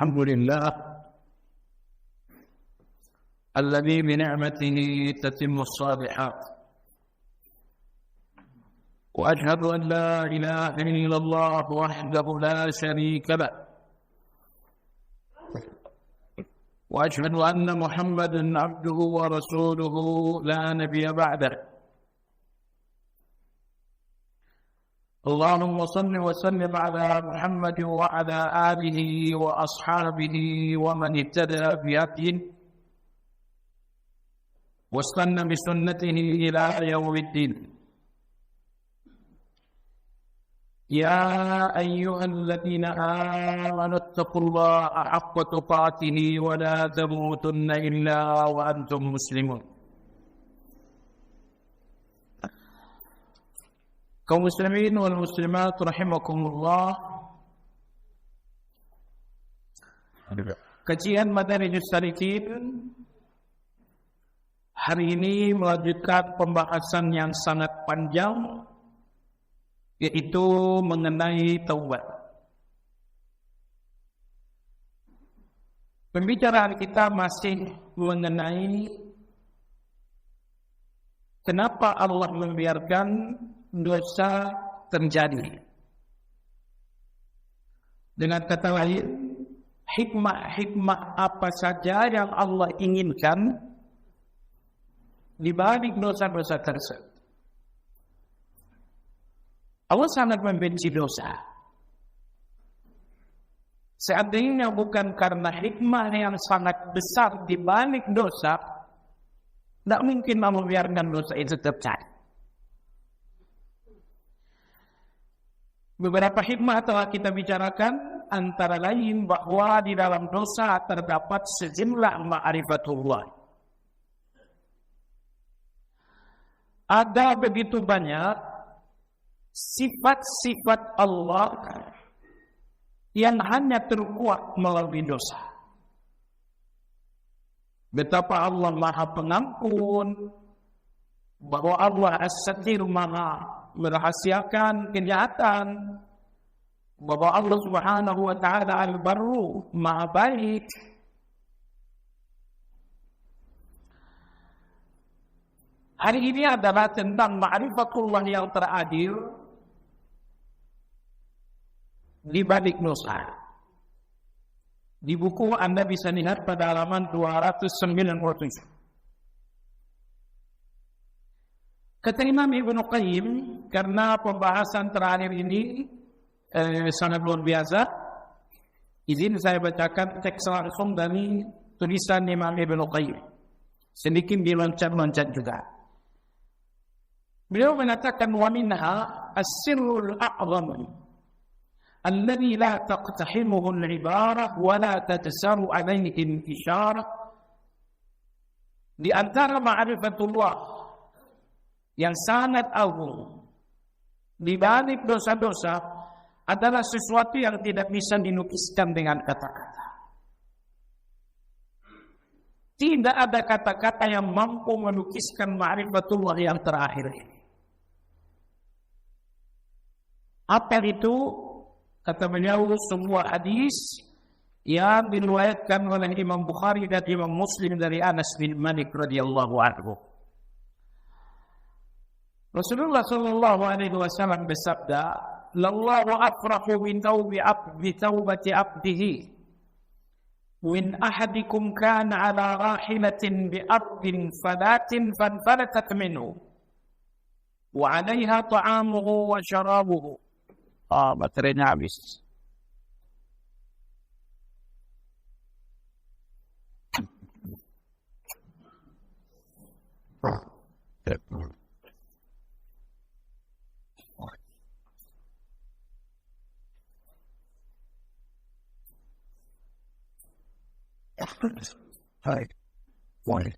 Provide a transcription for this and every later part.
الحمد لله الذي بنعمته تتم الصالحات، وأشهد أن لا إله إلا الله وحده لا شريك له، وأشهد أن محمدا عبده ورسوله لا نبي بعده. اللهم صل وسلم على محمد وعلى آله وأصحابه ومن اهتدى بهديه واستنى بسنته إلى يوم الدين. يا أيها الذين آمنوا اتقوا الله حق تقاته ولا تموتن إلا وأنتم مسلمون. Kaum muslimin wal muslimat rahimakumullah. Kajian Madarijus Salikin hari ini melanjutkan pembahasan yang sangat panjang, yaitu mengenai taubat. Pembicaraan kita masih mengenai kenapa Allah membiarkan dosa terjadi. Dengan kata lain, hikmah-hikmah apa saja yang Allah inginkan di balik dosa-dosa tersebut. Allah sangat membenci dosa. Seandainya bukan karena hikmah yang sangat besar di balik dosa, tidak mungkin Allah membiarkan dosa itu terjadi. Beberapa hikmah telah kita bicarakan, antara lain bahwa di dalam dosa terdapat sejumlah ma'rifatullah. Ada begitu banyak sifat-sifat Allah yang hanya terkuak melalui dosa. Betapa Allah Maha Pengampun, bahwa Allah As-Satir Maha merahasiakan kejahatan, bahwa Allah Subhanahu wa Ta'ala Al-Barru Maha Baik. Hari ini adalah tentang ma'rifatullah yang teradil di balik dosa. Di buku Anda bisa lihat pada halaman 297. Kata Imam Ibnu Qayyim, karena pembahasan terakhir ini sangat luar biasa, izin saya bacakan teks langsung dari tulisan Imam Ibnu Qayyim, sedikit diloncat-loncat juga. Beliau mengatakan, wa minha as-sirrul a'zam alladhi la taqtahimuhu al-ibarah wa la tatasaru alayhi al-isharah. Di antara ma'rifatullah yang sangat agung di balik dosa-dosa adalah sesuatu yang tidak bisa dilukiskan dengan kata-kata. Tidak ada kata-kata yang mampu melukiskan ma'rifatullah yang terakhir ini. Apa itu? Kata beliau, sebuah hadis yang diriwayatkan oleh Imam Bukhari dan Imam Muslim dari Anas bin Malik radhiyallahu anhu. Rasulullah sallallahu alaihi wasallam bersabda, "Lallahu afrahu min taubati abdihi min ahadikum kana ala rahilatin bi ardin falatin fanfalatat minhu wa 'alayha ta'amuhu wa sharabuhu." Baterainya habis. Hai. One.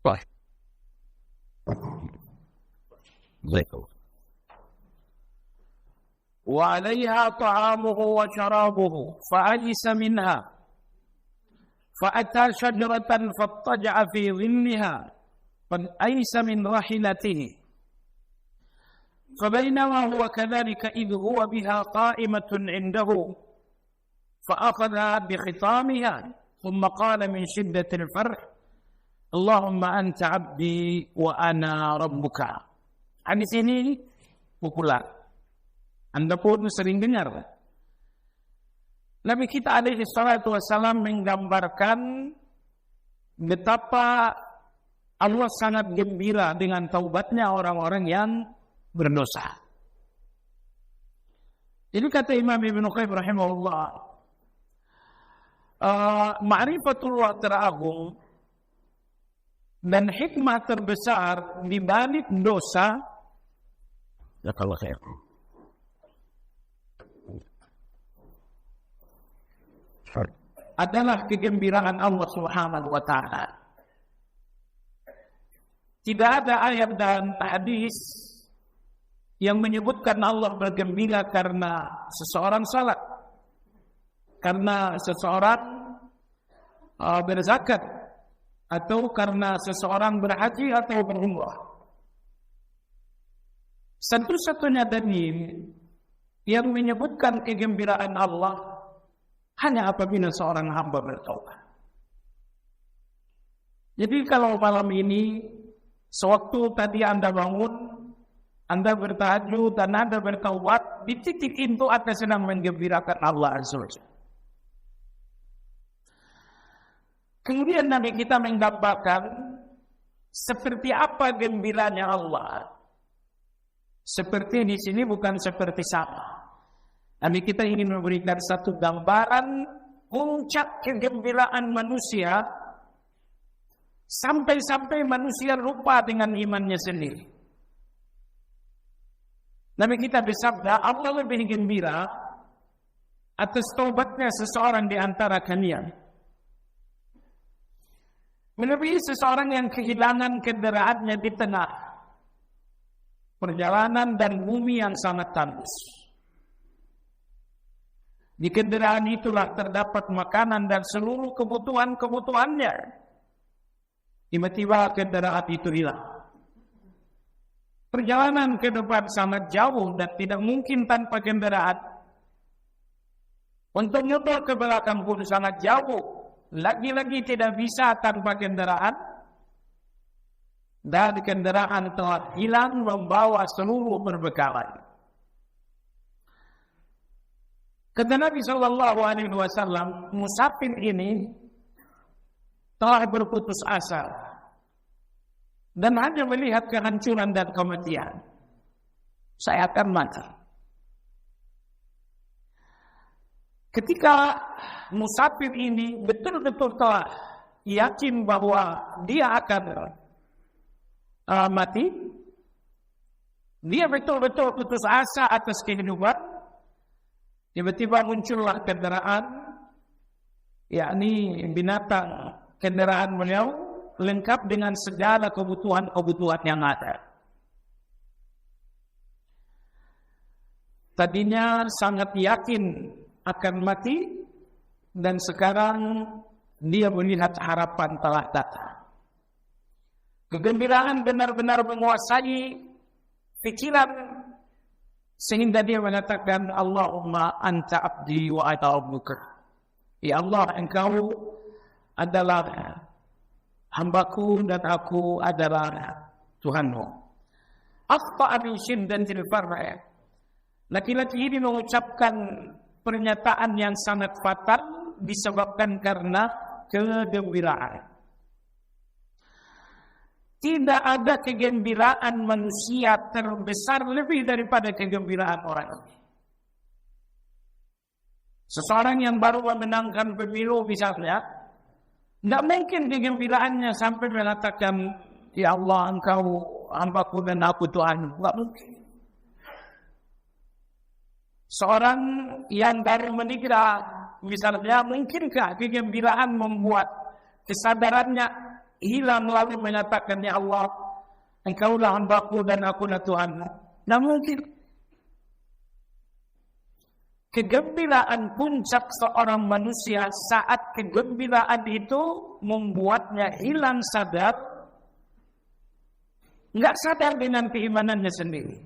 Bye. Zeko. وعليها طعامه وشرابه فأجس منها فأتى شجرة فاضطجع في ظلها فأيس من راحلته فبينما هو كذلك إذ هو بها قائمة عنده فأخذ بخطامها ثم قال من شدة الفرح اللهم أنت عبدي وأنا ربك. Hadis ini populer. Anda pun sering dengar. Nabi kita alaihi salatu wassalam menggambarkan betapa Allah sangat gembira dengan taubatnya orang-orang yang berdosa. Jadi kata Imam Ibnu Qayyim rahimahullah, ma'rifatullah teragung dan hikmah terbesar di balik dosa, jazakallahu khair, adalah kegembiraan Allah Subhanahu wa taala. Tidak ada ayat dan hadis yang menyebutkan Allah bergembira karena seseorang salat, karena seseorang berzakat, atau karena seseorang berhaji atau berumrah. Satu-satunya dalil yang menyebutkan kegembiraan Allah hanya apabila seorang hamba bertaubat. Jadi kalau malam ini, sewaktu tadi Anda bangun, Anda bertahajud dan Anda bertaubat, di titik itu Anda sedang menggembirakan Allah Azza wa Jalla. Kemudian Nabi kita menggambarkan seperti apa gembiranya Allah. Seperti di sini bukan seperti sama. Nabi kita ingin memberikan satu gambaran puncak kegembiraan manusia sampai-sampai manusia lupa dengan imannya sendiri. Nabi kita bersabda, Allah lebih gembira atas taubatnya seseorang di antara kalian melebihi seseorang yang kehilangan kendaraannya di tengah perjalanan dan bumi yang sangat tandus. Di kendaraan itulah terdapat makanan dan seluruh kebutuhan-kebutuhannya. Tiba-tiba kendaraan itu hilang. Perjalanan ke depan sangat jauh dan tidak mungkin tanpa kendaraan. Untuk nyetor ke belakang pun sangat jauh. Lagi-lagi tidak bisa tanpa kendaraan. Dan kendaraan telah hilang membawa seluruh perbekalan. Kata Nabi SAW, musafir ini telah berputus asa dan hanya melihat kehancuran dan kematian. Saya akan mati. Ketika musafir ini betul-betul telah yakin bahwa dia akan mati, dia betul-betul putus asa atas kehidupan. Tiba-tiba muncullah kendaraan, yakni binatang kendaraan beliau lengkap dengan segala kebutuhan-kebutuhan yang ada. Tadinya sangat yakin akan mati dan sekarang dia melihat harapan telah datang. Kegembiraan benar-benar menguasai pikiran sehingga dia mengatakan, Allahumma anta abdi wa ana rabbuka. Ya Allah, engkau adalah hambaku dan aku adalah Tuhanmu. Akhta'a min syiddatil farh. Laki-laki ini mengucapkan pernyataan yang sangat fatal disebabkan karena kegembiraan. Tidak ada kegembiraan manusia terbesar lebih daripada kegembiraan orang ini. Seseorang yang baru memenangkan pemilu misalnya, tidak mungkin kegembiraannya sampai mengatakan, Ya Allah, engkau hambaku dan aku Tuhan. Tidak mungkin. Seorang yang baru menikah misalnya, mungkinkah kegembiraan membuat kesadarannya hilang lalu menyatakan, Ya Allah, engkaulah hambaku dan akulah Tuhan. Tidak mungkin. Kegembiraan puncak seorang manusia saat kegembiraan itu membuatnya hilang sadar, nggak sadar dengan keimanannya sendiri.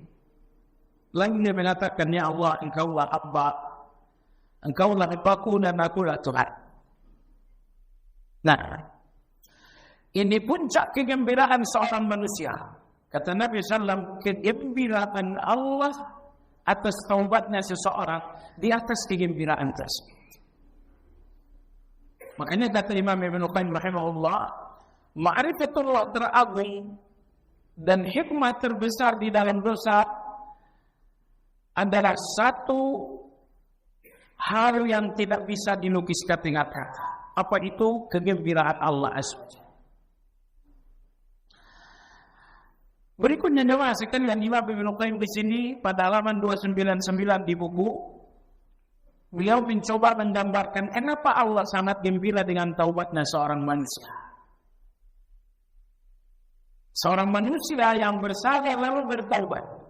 Lagi dia mengatakan, ya Allah, engkaulah Abba, engkaulah Rabbaku dan akulah Tuhan. Nah, ini puncak kegembiraan seorang manusia. Kata Nabi SAW, kegembiraan Allah atas taubatnya seseorang di atas kegembiraan tersebut. Makanya kata Imam Ibn Qayyim rahimahullah, ma'rifatullah teragung dan hikmah terbesar di dalam dosa adalah satu hal yang tidak bisa dilukiskan dengan kata. Apa itu? Kegembiraan Allah SWT. Berikutnya jemaah sekalian, Imam Ibn Qayyim di sini pada halaman 299 di buku, beliau mencoba menggambarkan kenapa Allah sangat gembira dengan taubatnya seorang manusia. Seorang manusia yang bersalah lalu bertaubat.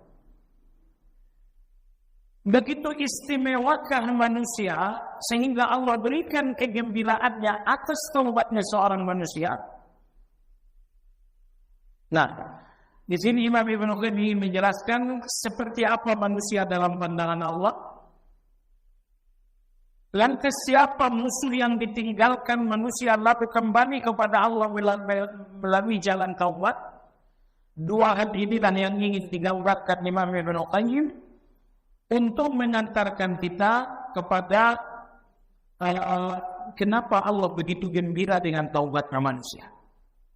Begitu istimewakah manusia sehingga Allah berikan kegembiraannya atas taubatnya seorang manusia. Nah, di sini Imam Ibn Qayyim menjelaskan seperti apa manusia dalam pandangan Allah. Lantas siapa musuh yang ditinggalkan manusia lalu kembali kepada Allah melalui jalan taubat? Dua hal inilah yang ingin digambarkan Imam Ibn Qayyim untuk mengantarkan kita kepada kenapa Allah begitu gembira dengan taubatnya manusia.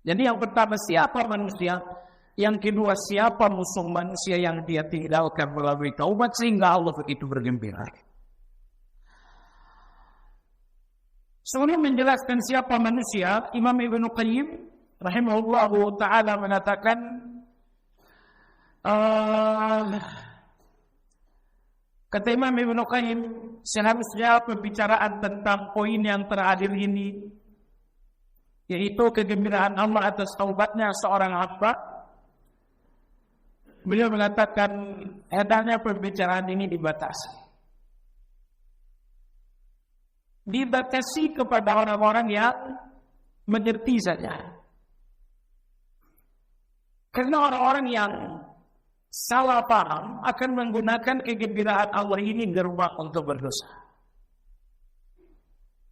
Jadi yang pertama, siapa manusia? Yang kedua, siapa musuh manusia yang dia tinggalkan melalui taubat sehingga Allah begitu bergembira. Sebelum menjelaskan siapa manusia, Imam Ibn Qayyim rahimahullah ta'ala mengatakan kata Imam Ibn Qayyim, seharusnya pembicaraan tentang poin yang terakhir ini, yaitu kegembiraan Allah atas taubatnya seorang hamba, beliau mengatakan hendaknya pembicaraan ini dibatasi kepada orang-orang yang mengerti saja. Karena orang-orang yang salah paham akan menggunakan kegembiraan Allah ini gerbang untuk berdosa.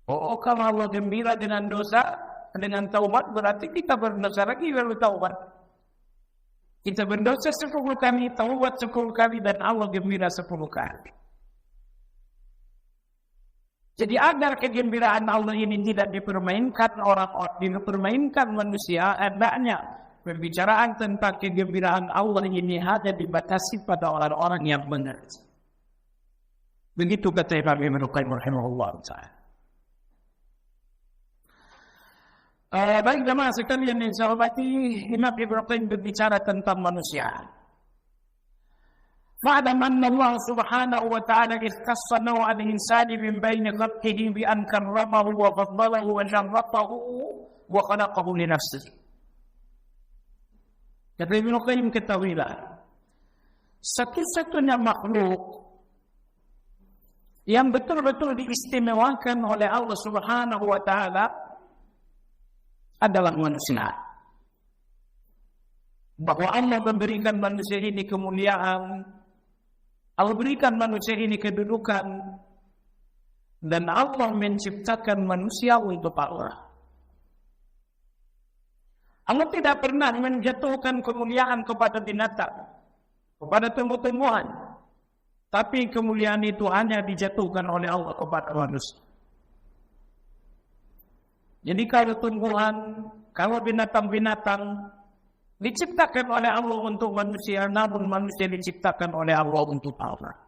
Oh, kalau Allah gembira dengan dosa, dengan taubat, berarti kita berdosa lagi lalu taubat. Kita berdosa 10 kali, taubat 10 kali, dan Allah gembira 10 kali. Jadi agar kegembiraan Allah ini tidak dipermainkan dipermainkan manusia, hendaknya pembicaraan tentang kegembiraan Allah ini hanya dibatasi pada orang-orang yang benar. Begitu kata Imam Ibn Qayyim rahimahullah ta'ala. Baik jemaah sekalian yang saya hormati, Imam Ibn Qayyim berbicara tentang manusia. Fa'lam anna Allah subhanahu wa ta'ala ikhtassa naw'a al-insani min bayni khalqihi bi an karramahu wa faddalahu wa jarratahu wa khalaqahu li nafsihi. Kata Ibn Qayyim, ketahuilah, satu-satunya makhluk yang betul-betul diistimewakan oleh Allah Subhanahu wa Ta'ala adalah manusia. Bahwa Allah memberikan manusia ini kemuliaan, Allah berikan manusia ini kedudukan, dan Allah menciptakan manusia untuk Allah. Allah tidak pernah menjatuhkan kemuliaan kepada binatang, kepada tumbuh-tumbuhan. Tapi kemuliaan itu hanya dijatuhkan oleh Allah kepada manusia. Jadi kalau tumbuhan, kalau binatang-binatang diciptakan oleh Allah untuk manusia, namun manusia diciptakan oleh Allah untuk Allah.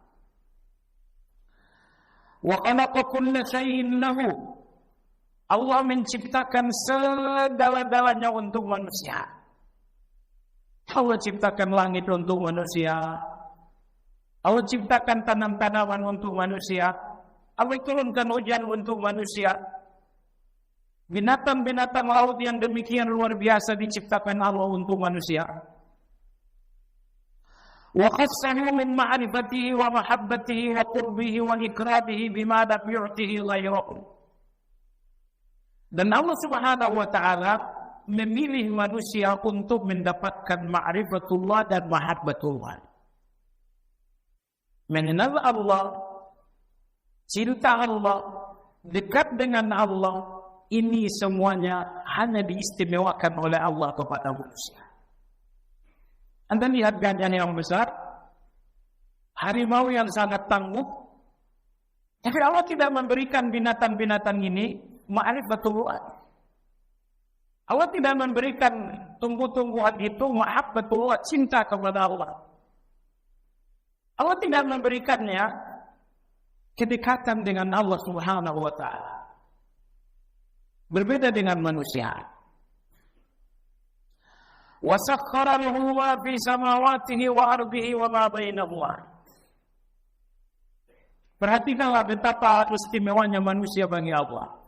Wa khalaqa kulla shay'in lahu. Allah menciptakan segala-galanya untuk manusia. Allah ciptakan langit untuk manusia. Allah ciptakan tanam-tanaman untuk manusia. Allah turunkan hujan untuk manusia. Binatang-binatang laut yang demikian luar biasa diciptakan Allah untuk manusia. Wa khassahu min ma'rifatihi wa mahabbatihi wa qurbihi wa ikramihi bima lam yu'tihi ghayruhu. Dan Allah Subhanahu wa Ta'ala memilih manusia untuk mendapatkan ma'rifatullah dan mahabbatullah. mengenal Allah, cinta Allah, dekat dengan Allah, ini semuanya hanya diistimewakan oleh Allah kepada manusia. Anda lihat gajah yang besar, harimau yang sangat tangguh, tapi Allah tidak memberikan binatang-binatang ini ma'rifatullah. Allah tidak memberikan tumbuh-tumbuhan itu mahabbatullah, cinta kepada Allah. Allah tidak memberikannya kedekatan dengan Allah Subhanahu wa ta'ala. Berbeda dengan manusia. Wa sakhkhara lahu ma fi samawatihi wa ardihi wa ma bainahuma. Perhatikanlah betapa istimewanya manusia bagi Allah.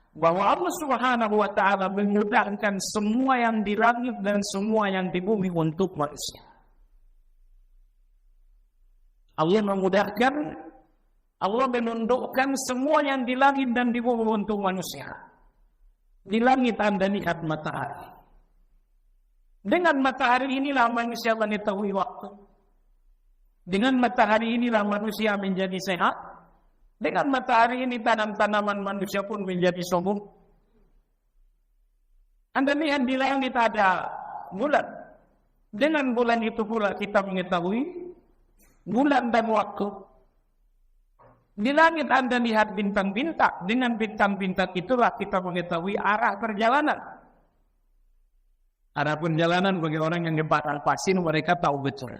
Bahwa Allah Subhanahu wa ta'ala memudahkan semua yang di langit dan semua yang di bumi untuk manusia. Allah memudahkan, Allah menundukkan semua yang di langit dan di bumi untuk manusia. Di langit Anda lihat matahari. Dengan matahari inilah manusia mengetahui waktu. Dengan matahari inilah manusia menjadi sehat. Dengan matahari ini tanam-tanaman manusia pun menjadi subur. Anda lihat di langit ada bulan. Dengan bulan itu pula kita mengetahui bulan dan waktu. Di langit Anda lihat bintang-bintang. Dengan bintang-bintang itulah kita mengetahui arah perjalanan. Arah perjalanan bagi orang yang ngebakar pasir mereka tahu betul.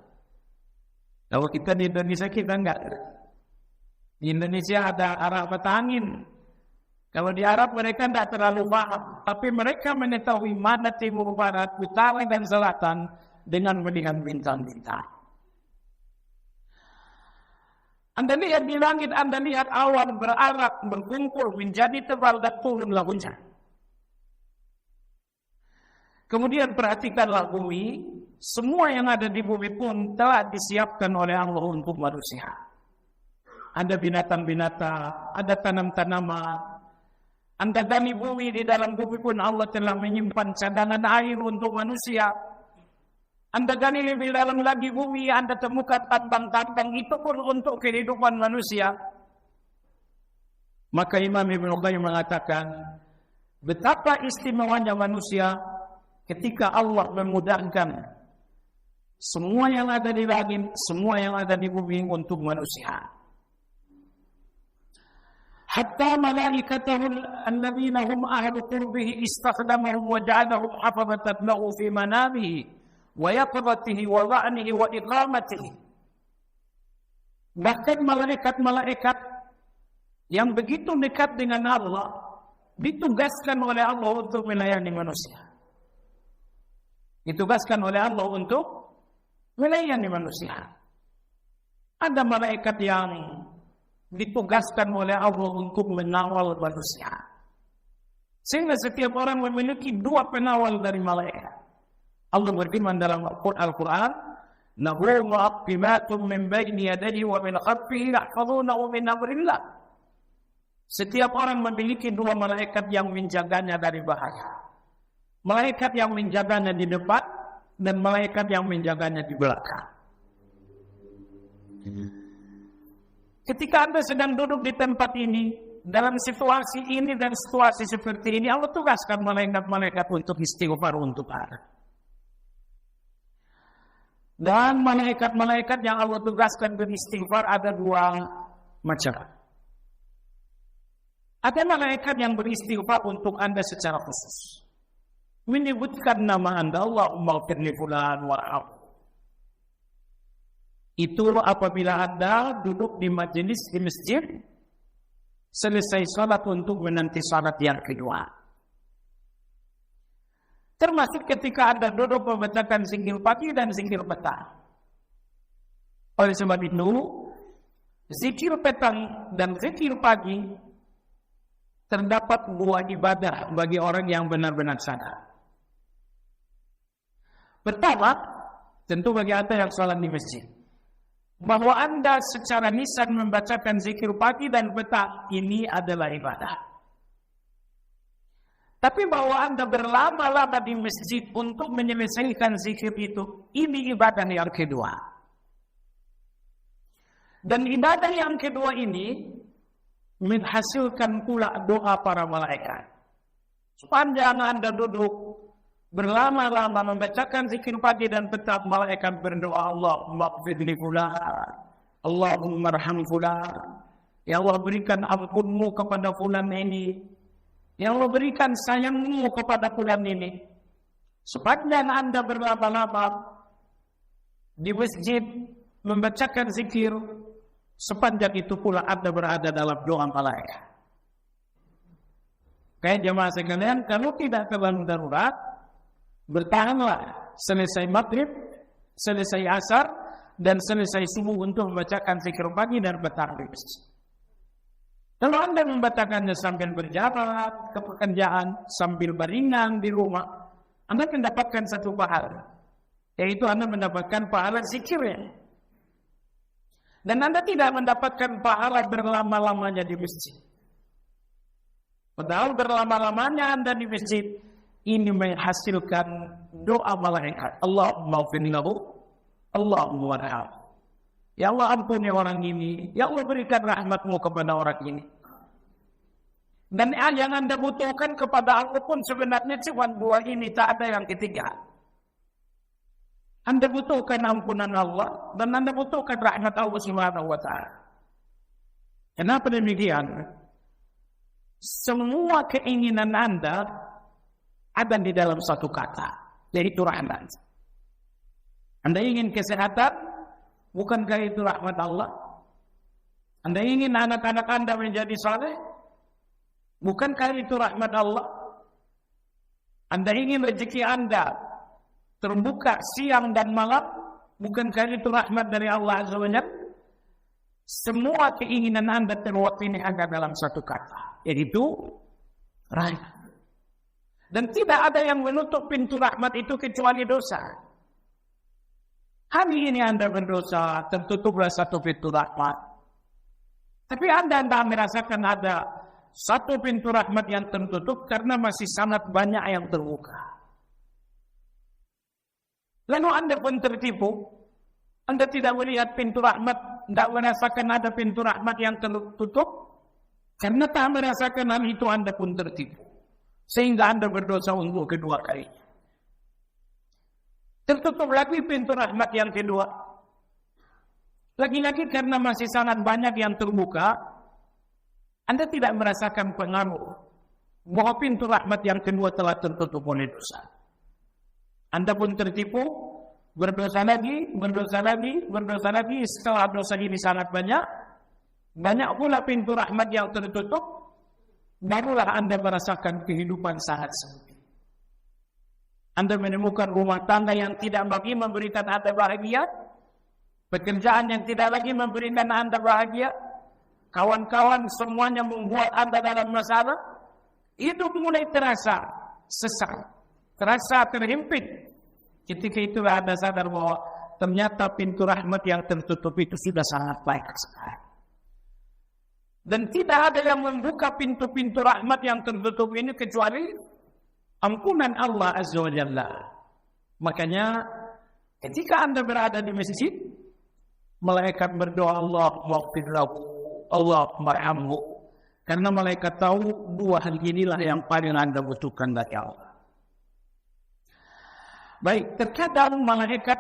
Kalau kita di Indonesia kita enggak. Di Indonesia ada arah peta angin. Kalau di Arab mereka tidak terlalu paham. Tapi mereka mengetahui mana timur, barat, utara, dan selatan dengan melihat bintang-bintang. Anda lihat di langit, Anda lihat awan berarak, berkumpul, menjadi tebal dan turunlah hujan. Kemudian perhatikanlah bumi. Semua yang ada di bumi pun telah disiapkan oleh Allah untuk manusia. Ada binatang-binatang, ada tanam-tanaman. Anda gali bumi, di dalam bumi pun Allah telah menyimpan cadangan air untuk manusia. Anda gali lebih dalam lagi bumi, Anda temukan tambang-tambang itu pun untuk kehidupan manusia. Maka Imam Ibnu Qayyim mengatakan, betapa istimewanya manusia ketika Allah memudahkan semua yang ada di langit, semua yang ada di bumi untuk manusia. Hatta malaikatahu alladhina hum ahlu qurbihi istakhdamahum wa ja'alahum hafadatan lahu fi manamihi wa yaqdatihi wa dha'nihi wa iqamatihi. Bahkan malaikat-malaikat yang begitu dekat dengan Allah ditugaskan oleh Allah untuk melayani manusia. Ditugaskan oleh Allah untuk melayani manusia. Ada malaikat yang ditugaskan oleh Allah untuk mengawal manusia. Sehingga setiap orang memiliki dua pengawal dari malaikat. Allah berfirman dalam Al-Quran, "Lahu mu'aqqibatun min bayni yadayhi wa min khalfihi yahfazunahu min amrillah." Setiap orang memiliki dua malaikat yang menjaganya dari bahaya. Malaikat yang menjaganya di depan dan malaikat yang menjaganya di belakang. Ketika Anda sedang duduk di tempat ini, dalam situasi ini dan situasi seperti ini, Allah tugaskan malaikat-malaikat untuk istighfar untuk Anda. Dan malaikat-malaikat yang Allah tugaskan beristighfar ada dua macam. Ada malaikat yang beristighfar untuk Anda secara khusus. Menyebutkan nama Anda, Allahumma ghfirli fulan warhamhu. Itu apabila Anda duduk di majelis di masjid, selesai salat untuk menanti salat yang kedua. Termasuk ketika Anda duduk membacakan zikir pagi dan zikir petang. Oleh sebab itu, zikir petang dan zikir pagi terdapat dua ibadah bagi orang yang benar-benar sadar. Pertama, tentu bagi Anda yang salat di masjid, bahwa Anda secara lisan membacakan zikir pagi dan petang ini adalah ibadah. Tapi bahwa Anda berlama-lama di masjid untuk menyelesaikan zikir itu, ini ibadah yang kedua. Dan ibadah yang kedua ini menghasilkan pula doa para malaikat. Sepanjang Anda duduk berlama-lama membacakan zikir pagi dan petang, malaikat berdoa, Allahumma ighfirli fulan, Allahumma arham fulan. Ya Allah, berikan ampunmu kepada fulan ini. Ya Allah, berikan sayangmu kepada fulan ini. Sepanjang Anda berlama-lama di masjid membacakan zikir, sepanjang itu pula Anda berada dalam doa malaikat. Kayak jemaah sekalian, kalau tidak terlalu darurat, bertahanlah selesai maghrib, selesai asar, dan selesai subuh untuk membacakan zikir pagi dan petang di masjid. Kalau Anda membacakannya sambil berjalan ke pekerjaan, sambil beringan di rumah, Anda mendapatkan satu pahala, yaitu Anda mendapatkan pahala zikirnya. Dan Anda tidak mendapatkan pahala berlama-lamanya di masjid. Padahal berlama-lamanya Anda di masjid ini menghasilkan doa malaikat. Allahumma ighfir lahu, Allahumma warham. Ya Allah, ampuni orang ini. Ya Allah, berikan rahmatmu kepada orang ini. Dan yang Anda butuhkan kepada Allah pun sebenarnya cuma dua ini, tak ada yang ketiga. Anda butuhkan ampunan Allah dan Anda butuhkan rahmat Allah Subhanahu wa taala. Kenapa demikian? Semua keinginan Anda ada di dalam satu kata, yaitu rahmat. Anda ingin kesehatan, bukankah itu rahmat Allah? Anda ingin anak-anak Anda menjadi saleh, bukankah itu rahmat Allah? Anda ingin rezeki Anda terbuka siang dan malam, bukankah itu rahmat dari Allah Azza wa Jalla? Semua keinginan Anda terwakili hanya dalam satu kata, yaitu rahmat. Dan tidak ada yang menutup pintu rahmat itu kecuali dosa. Hari ini Anda berdosa, tertutuplah satu pintu rahmat. Tapi Anda tidak merasakan ada satu pintu rahmat yang tertutup karena masih sangat banyak yang terbuka. Lalu Anda pun tertipu. Anda tidak melihat pintu rahmat, tidak merasakan ada pintu rahmat yang tertutup. Karena tak merasakan hal itu, Anda pun tertipu. Sehingga Anda berdosa untuk kedua kalinya. Tertutup lagi pintu rahmat yang kedua. Lagi-lagi karena masih sangat banyak yang terbuka, Anda tidak merasakan pengaruh bahwa pintu rahmat yang kedua telah tertutup oleh dosa. Anda pun tertipu, berdosa lagi, berdosa lagi, berdosa lagi. Setelah dosa ini sangat banyak pula pintu rahmat yang tertutup, barulah Anda merasakan kehidupan sangat sempit. Anda menemukan rumah tangga yang tidak lagi memberikan Anda bahagia, pekerjaan yang tidak lagi memberikan Anda bahagia, kawan-kawan semuanya membuat Anda dalam masalah. Hidup mulai terasa sesak, terasa terhimpit. Ketika itu Anda sadar bahwa ternyata pintu rahmat yang tertutup itu sudah sangat baik sekali. Dan tidak ada yang membuka pintu-pintu rahmat yang tertutup ini kecuali ampunan Allah Azza wa Jalla. Makanya ketika Anda berada di masjid, malaikat berdoa, Allahumma ighfir lahu, Allahumma arhamhu. Karena malaikat tahu dua hal inilah yang paling Anda butuhkan dari Allah. Baik, terkadang malaikat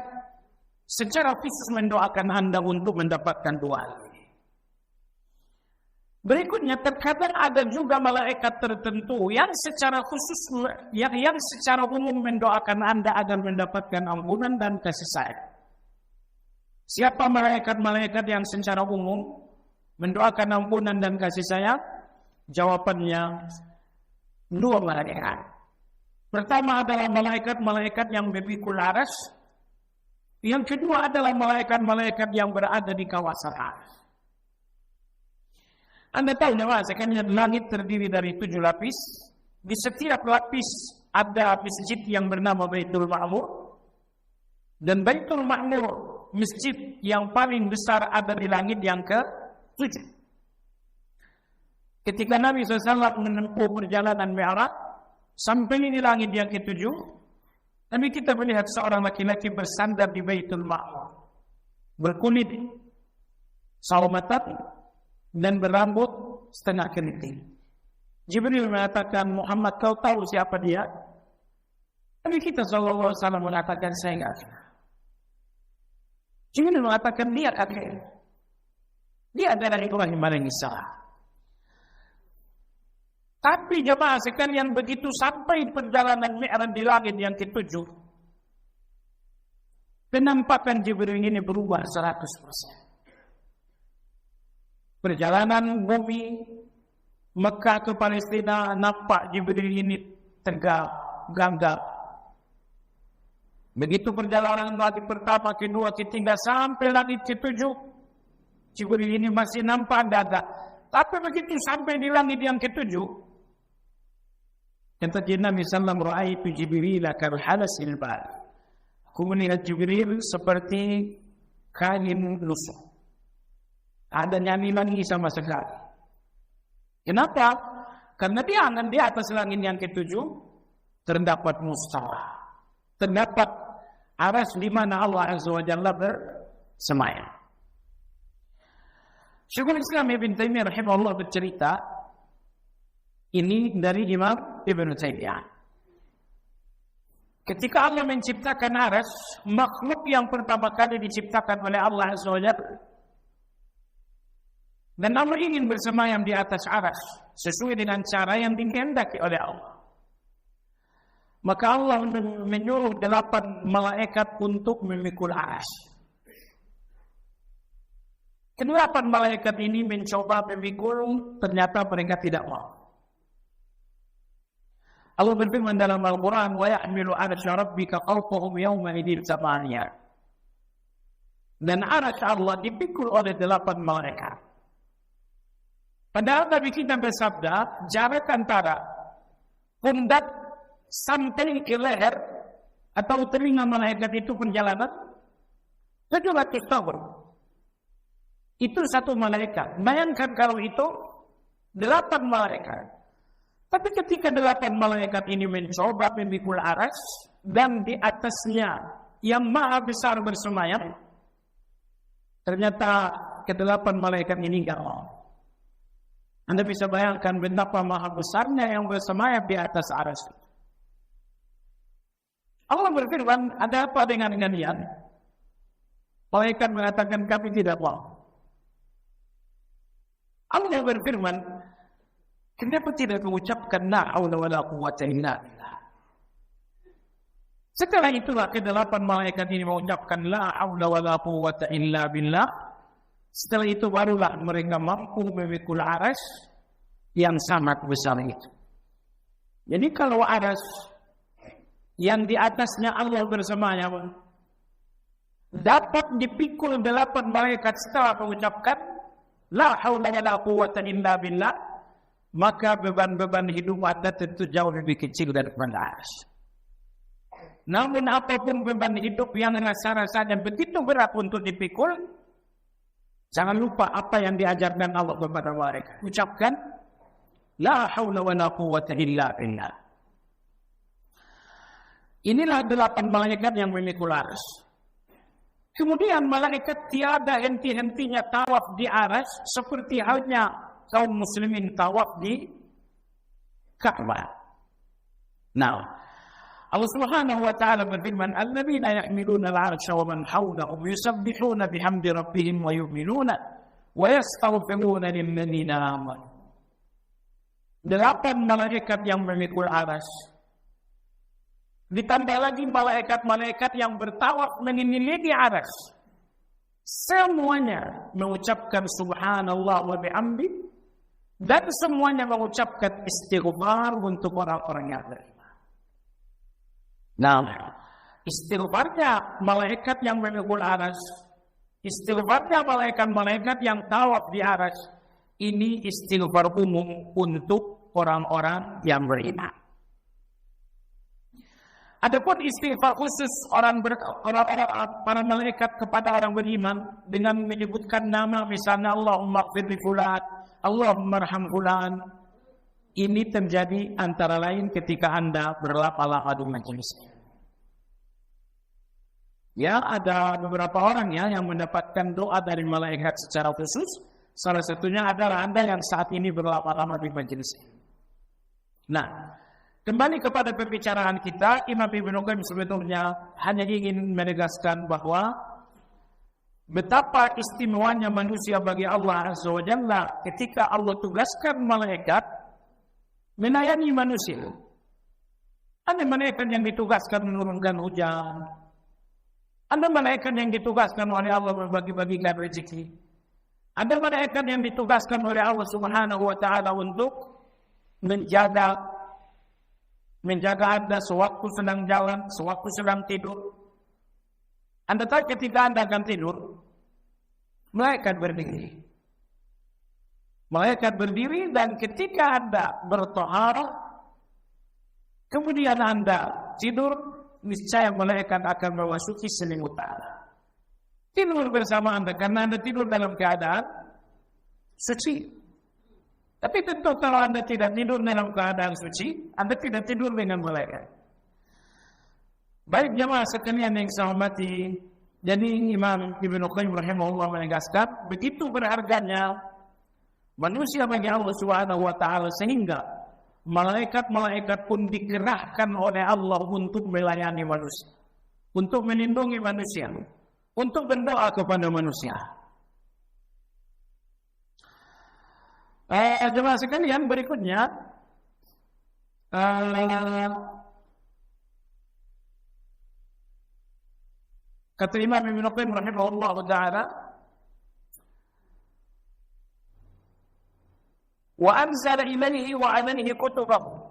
secara khusus mendoakan Anda untuk mendapatkan dua hal ini. Berikutnya, terkadang ada juga malaikat tertentu yang secara khusus, yang secara umum mendoakan Anda agar mendapatkan ampunan dan kasih sayang. Siapa malaikat-malaikat yang secara umum mendoakan ampunan dan kasih sayang? Jawabannya dua malaikat. Pertama adalah malaikat-malaikat yang memikul aras. Yang kedua adalah malaikat-malaikat yang berada di kawasan aras. Anda tahu bahwasanya langit terdiri dari 7 lapis. Di setiap lapis ada masjid yang bernama Baitul Ma'mur. Dan Baitul Ma'mur, masjid yang paling besar ada di langit yang ke-7. Ketika Nabi SAW menempuh perjalanan Mi'raj sampai di langit yang ke-7, Nabi kita melihat seorang laki-laki bersandar di Baitul Ma'mur, berkulit. saumatan dan berambut setengah keriting. Jibril mengatakan, Muhammad, kau tahu siapa dia? Nabi kita sallallahu alaihi wasallam mengatakan, saya enggak tahu. Jibril mengatakan, lihat akhir. Dia adalah Ibrahim alaihissalam. Tapi jemaah sekalian, begitu sampai perjalanan Mi'raj di langit yang ke-7, penampakan Jibril ini berubah 100%. Perjalanan bumi Mekah ke Palestina, nampak Jibril ini tegak, gagap. Begitu perjalanan langit pertama, kedua, ketiga, sampai langit ke-7, Jibril ini masih nampak dada. Tapi begitu sampai di langit yang ke-7, kata Nabi sallallahu alaihi wasallam, "Ra'aitu Jibril kalhalasil bal." Aku melihat Jibril seperti kain lusuh. Ada nyanyi lagi sama sekali. Kenapa? Karena di atas langit yang ke-7 terdapat mustawa. Terdapat aras di mana Allah Azza wa Jalla bersemayam. Syekhul Islam Ibn Taimiyah rahimahullah bercerita, ini dari Imam Ibn Taimiyah. Ketika Allah menciptakan aras, makhluk yang pertama kali diciptakan oleh Allah Azza wa Jalla, dan Allah ingin bersemayam di atas aras sesuai dengan cara yang dikehendaki oleh Allah. Maka Allah menyuruh 8 malaikat untuk memikul aras. Ke-8 malaikat ini mencoba memikul, ternyata mereka tidak mau. Allah berfirman dalam Al-Quran, وَيَحْمِلُ عَرْشَ رَبِّكَ فَوْقَهُمْ يَوْمَئِذٍ ثَمَانِيَةٌ. Dan arsy Allah dipikul oleh 8 malaikat. Padahal Nabi kita bersabda, jarak antara pundak sampai ke leher atau telinga malaikat itu perjalanan 700 tahun. Itu 1 malaikat. Bayangkan kalau itu 8 malaikat. Tapi ketika 8 malaikat ini mencoba memikul aras, dan di atasnya yang maha besar bersemayam, ternyata ke-8 malaikat ini enggak mau. Anda bisa bayangkan betapa maha besarnya yang bersemayam di atas aras. Allah berfirman, ada apa dengan kalian? Malaikat mengatakan, kami tidak mau. Allah berfirman, kenapa tidak mengucapkan la haula wala quwwata illa billah? Setelah itulah ke-8 malaikat ini mengucapkan la haula wala quwwata illa billah. Setelah itu barulah mereka mampu memikul aras yang sangat besar itu. Jadi kalau aras yang di atasnya Allah bersemayam dapat dipikul 8 malaikat setelah mengucapkan la haula wala quwwata illa billah, maka beban-beban hidup Anda tentu jauh lebih kecil daripada aras. Namun apapun beban hidup yang rasa-rasanya begitu berat untuk dipikul, jangan lupa apa yang diajarkan Allah kepada mereka. Ucapkan la haula wala quwwata illa billah. Inilah 8 malaikat yang memikul aras. Kemudian malaikat tiada henti-hentinya tawaf di aras seperti halnya kaum muslimin tawaf di Ka'bah. Nah, Allah Subhanahu wa taala berfirman, "Alladzina yahmiluna al-'arsya wa man hawlahu yusabbihuna bihamdi rabbihim wa yu'minuna wa yastaghfiruna lil-ladzina amanu." 8 malaikat yang memikul aras. Ditambah lagi malaikat-malaikat yang bertawaf mengelilingi aras. Semuanya mengucapkan subhanallah wa bihamdi, dan semuanya mengucapkan istighfar untuk orang-orang yang beriman. Nah, istighfarnya malaikat yang memikul aras, istighfarnya malaikat-malaikat yang tawaf di aras, ini istighfar umum untuk orang-orang yang beriman. Adapun istighfar khusus para malaikat kepada orang beriman dengan menyebutkan nama, misalnya Allahumma ighfir li fulan, Allahumma arham fulan, ini terjadi antara lain ketika Anda berlapala di majelis. Ya, ada beberapa orang ya yang mendapatkan doa dari malaikat secara khusus. Salah satunya adalah Anda yang saat ini berlama-lama di majelis. Nah, kembali kepada pembicaraan kita, Imam Ibnu Qayyim sebetulnya hanya ingin menegaskan bahwa betapa istimewanya manusia bagi Allah Azza wa Jalla ketika Allah tugaskan malaikat melayani manusia. Ada malaikat yang ditugaskan menurunkan hujan. Ada malaikat yang ditugaskan oleh Allah membagi-bagikan rezeki. Ada malaikat yang ditugaskan oleh Allah Subhanahu wa taala untuk menjaga Anda sewaktu sedang jalan, sewaktu sedang tidur. Anda tahu ketika Anda akan tidur, malaikat berdiri. Malaikat berdiri dan ketika Anda bertaharah, kemudian Anda tidur, niscaya malaikat akan memasuki selimut Anda. Tidur bersama Anda karena Anda tidur dalam keadaan suci. Tapi tentu kalau Anda tidak tidur dalam keadaan suci, Anda tidak tidur dengan malaikat. Baik jemaah sekalian yang saya hormati, jadi Imam Ibnu Qayyim rahimahullah menegaskan begitu berharganya manusia bagi Allah Subhanahu wa taala sehingga malaikat-malaikat pun dikerahkan oleh Allah untuk melayani manusia, untuk melindungi manusia, untuk berdoa kepada manusia. Jemaah sekalian, berikutnya kata Imam Ibnu Qayyim rahimahullah taala, wa anzala ilaihi wa alaihi kutubahu.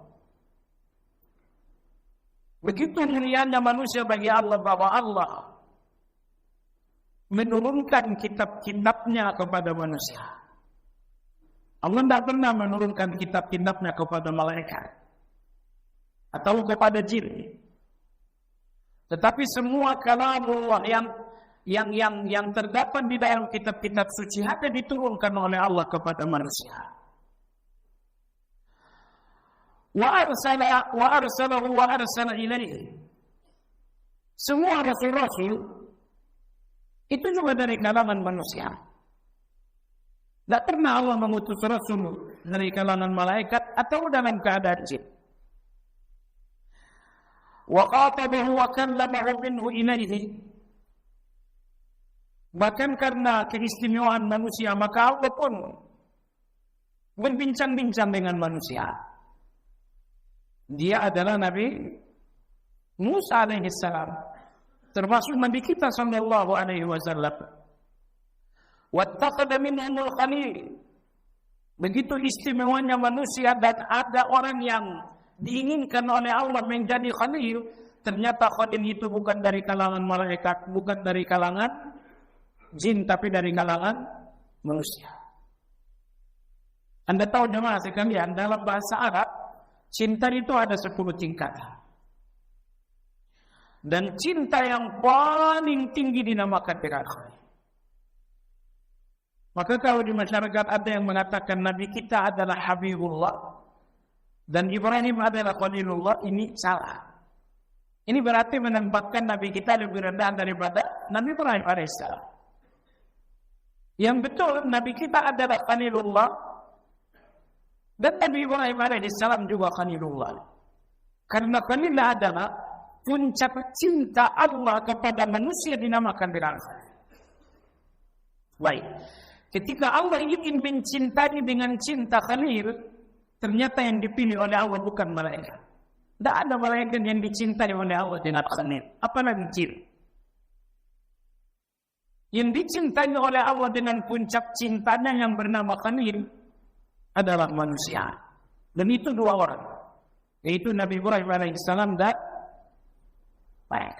Begitu mulianya manusia bagi Allah bahwa Allah menurunkan kitab-kitabnya kepada manusia. Allah tidak pernah menurunkan kitab-kitabnya kepada malaikat atau kepada jin. Tetapi semua kalamullah yang terdapat di dalam kitab-kitab suci hanya diturunkan oleh Allah kepada manusia. Wa arsala ilaihi. Semua rasul-rasul itu juga dari kalangan manusia. Tidak pernah Allah mengutus rasul dari kalangan malaikat atau dalam keadaan jin. Wa qatabahu wa kallamahu minhu ilaihi. Bahkan karena keistimewaan manusia, maka Allah pun berbincang-bincang dengan manusia. Dia adalah Nabi Musa alaihi salam, termasuk Nabi kita sallallahu alaihi wasallam. Wattakhadha minhumul khalil. Begitu istimewanya manusia dan ada orang yang diinginkan oleh Allah menjadi khalil, ternyata khalil itu bukan dari kalangan malaikat, bukan dari kalangan jin, tapi dari kalangan manusia. Anda tahu jemaah sekalian, dalam bahasa Arab cinta itu ada 10 tingkatan. Dan cinta yang paling tinggi dinamakan dengan khalil. Maka kalau di masyarakat ada yang mengatakan Nabi kita adalah Habibullah dan Ibrahim adalah Khalilullah, ini salah. Ini berarti menempatkan Nabi kita lebih rendah daripada Nabi Ibrahim alaihissalam. Yang betul Nabi kita adalah Khalilullah dan Nabi Ibrahim alaihissalam juga Khalilullah. Karena Khalilullah adalah puncak cinta Allah kepada manusia dinamakan dengan khalil. Baik. Ketika Allah ingin mencintai dengan cinta khalil, ternyata yang dipilih oleh Allah bukan malaikat. Tidak ada malaikat yang dicintai oleh Allah dengan khalil. Apalagi jin. Yang dicintai oleh Allah dengan puncak cintanya yang bernama khalil adalah manusia. Dan itu 2 orang. Yaitu Nabi Ibrahim alaihissalam dan baik.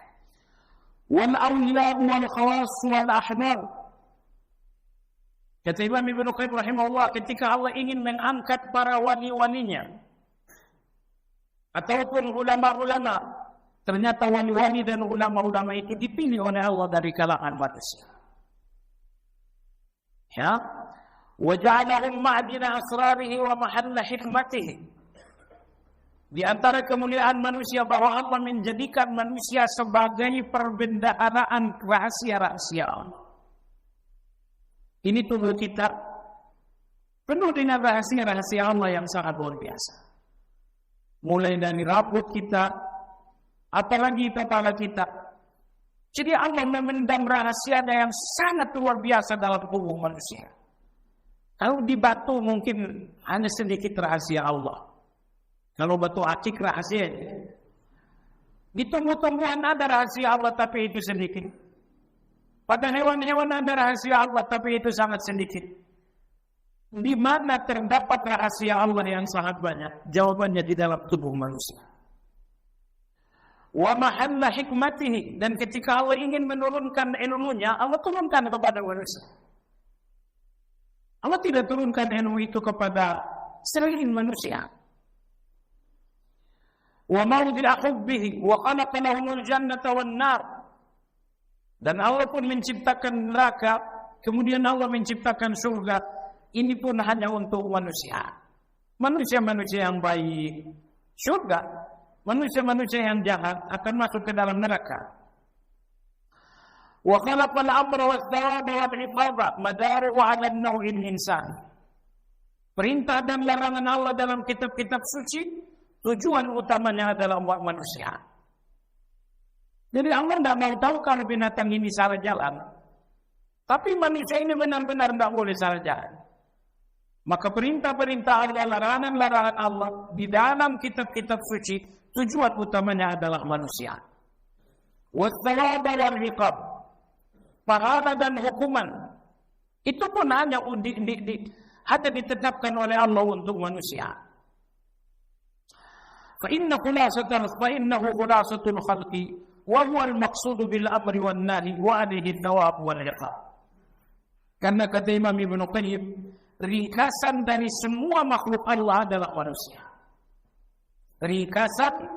Wal awliya wal khawas wal ahmar. Kata Imam Ibnu Qayyim rahimahullah, ketika Allah ingin mengangkat para wali-walinya ataupun ulama-ulama, ternyata wali-wali dan ulama-ulama itu dipilih oleh Allah dari kalangan manusia. Ya, wa ja'alahum ma'dina asrarihi wa mahalla hikmatihi. Di antara kemuliaan manusia bahwa Allah menjadikan manusia sebagai perbendaharaan rahasia-rahasia Allah. Ini tubuh kita penuh dengan rahasia-rahasia Allah yang sangat luar biasa. Mulai dari rambut kita, apalagi kepala kita. Jadi Allah memendam rahasia yang sangat luar biasa dalam tubuh manusia. Kalau di batu mungkin hanya sedikit rahasia Allah. Kalau batu akik rahasia. Di tumbuh-tumbuhan ada rahasia Allah tapi itu sedikit. Pada hewan-hewan ada rahasia Allah tapi itu sangat sedikit. Di mana terdapat rahasia Allah yang sangat banyak? Jawabannya di dalam tubuh manusia. Wa mahalla hikmatihi, dan ketika Allah ingin menurunkan ilmunya, Allah turunkan kepada manusia. Allah tidak turunkan ilmu itu kepada selain manusia. Wa mawdila hubbihi wa khalaqa lahumul jannata wan nar. Dan Allah pun menciptakan neraka, kemudian Allah menciptakan surga. Ini pun hanya untuk manusia. Manusia-manusia yang baik surga, manusia-manusia yang jahat akan masuk ke dalam neraka. Wa khalaqal amra was thawaba wal iqaba madari'u 'ala an-naw'il insan. Perintah dan larangan Allah dalam kitab-kitab suci, tujuan utamanya adalah umat manusia. Jadi Allah tidak mau tahu kalau binatang ini salah jalan. Tapi manusia ini benar-benar tidak boleh salah jalan. Maka perintah-perintah Allah, larangan-larangan Allah di dalam kitab-kitab suci, tujuan utamanya adalah manusia. Wathawaba wal iqab, pahala dan hukuman, itu pun hanya ditetapkan oleh Allah untuk manusia. فإنه خلاصة الخلق وهو المقصود بالأمر والنهي وعليه الثواب والعقاب. Karena kata Imam Ibnu Qayyim, ringkasan dari semua makhluk Allah adalah manusia. Ringkasan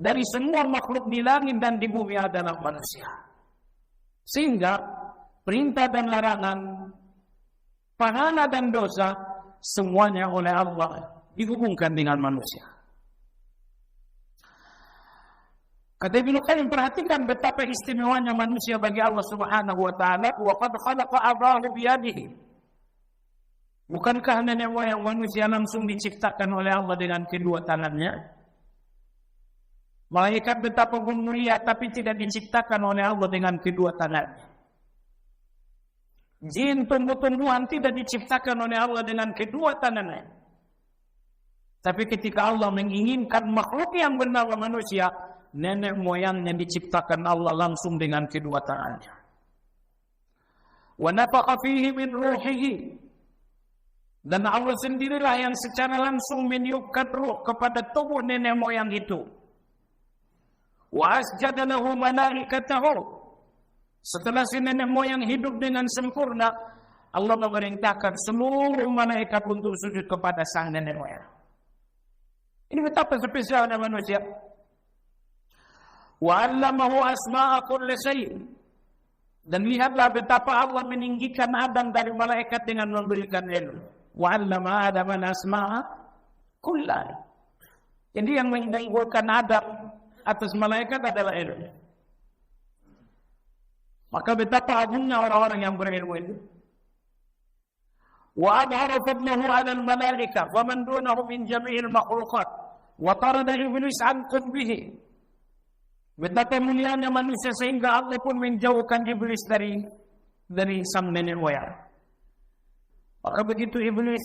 dari semua makhluk di langit dan di bumi adalah manusia. Sehingga perintah dan larangan, pahala dan dosa, semuanya oleh Allah dihubungkan dengan manusia. Kata Ibnu Qayyim, perhatikan betapa istimewanya manusia bagi Allah Subhanahu wa taala. Wa qad khalaqa abrahu biyadihi. Bukankah nenek moyang manusia langsung diciptakan oleh Allah dengan kedua tangannya? Malaikat betapa pun mulia tapi tidak diciptakan oleh Allah dengan kedua tangannya. Jin, tumbuh-tumbuhan tidak diciptakan oleh Allah dengan kedua tangannya. Tapi ketika Allah menginginkan makhluk yang bernama manusia, nenek moyangnya diciptakan Allah langsung dengan kedua tangannya. Wa nafaqa fihi min ruhihi, dan Allah sendirilah yang secara langsung meniupkan ruh kepada tubuh nenek moyang itu. Wa asjada lahu malaikatahu, setelah si nenek moyang hidup dengan sempurna, Allah memerintahkan seluruh malaikat untuk sujud kepada sang nenek moyang. Ini betapa spesialnya manusia. Wa 'allamahu asma'a kulli syai', dan lihatlah betapa Allah meninggikan Adam dari malaikat dengan memberikan ilmu. Wa 'allama Adama asma'a kullaha. Jadi yang meninggikan Adam atas malaikat adalah ilmu. Maka betapa agungnya orang-orang yang berilmu itu. Wa adhara fadlahu 'ala al-malaika wa man dunahu min jami'il makhluqat wa tarada iblis an qurbihi. Betapa mulianya manusia sehingga Allah pun menjauhkan iblis dari sang nenek moyang. Maka begitu iblis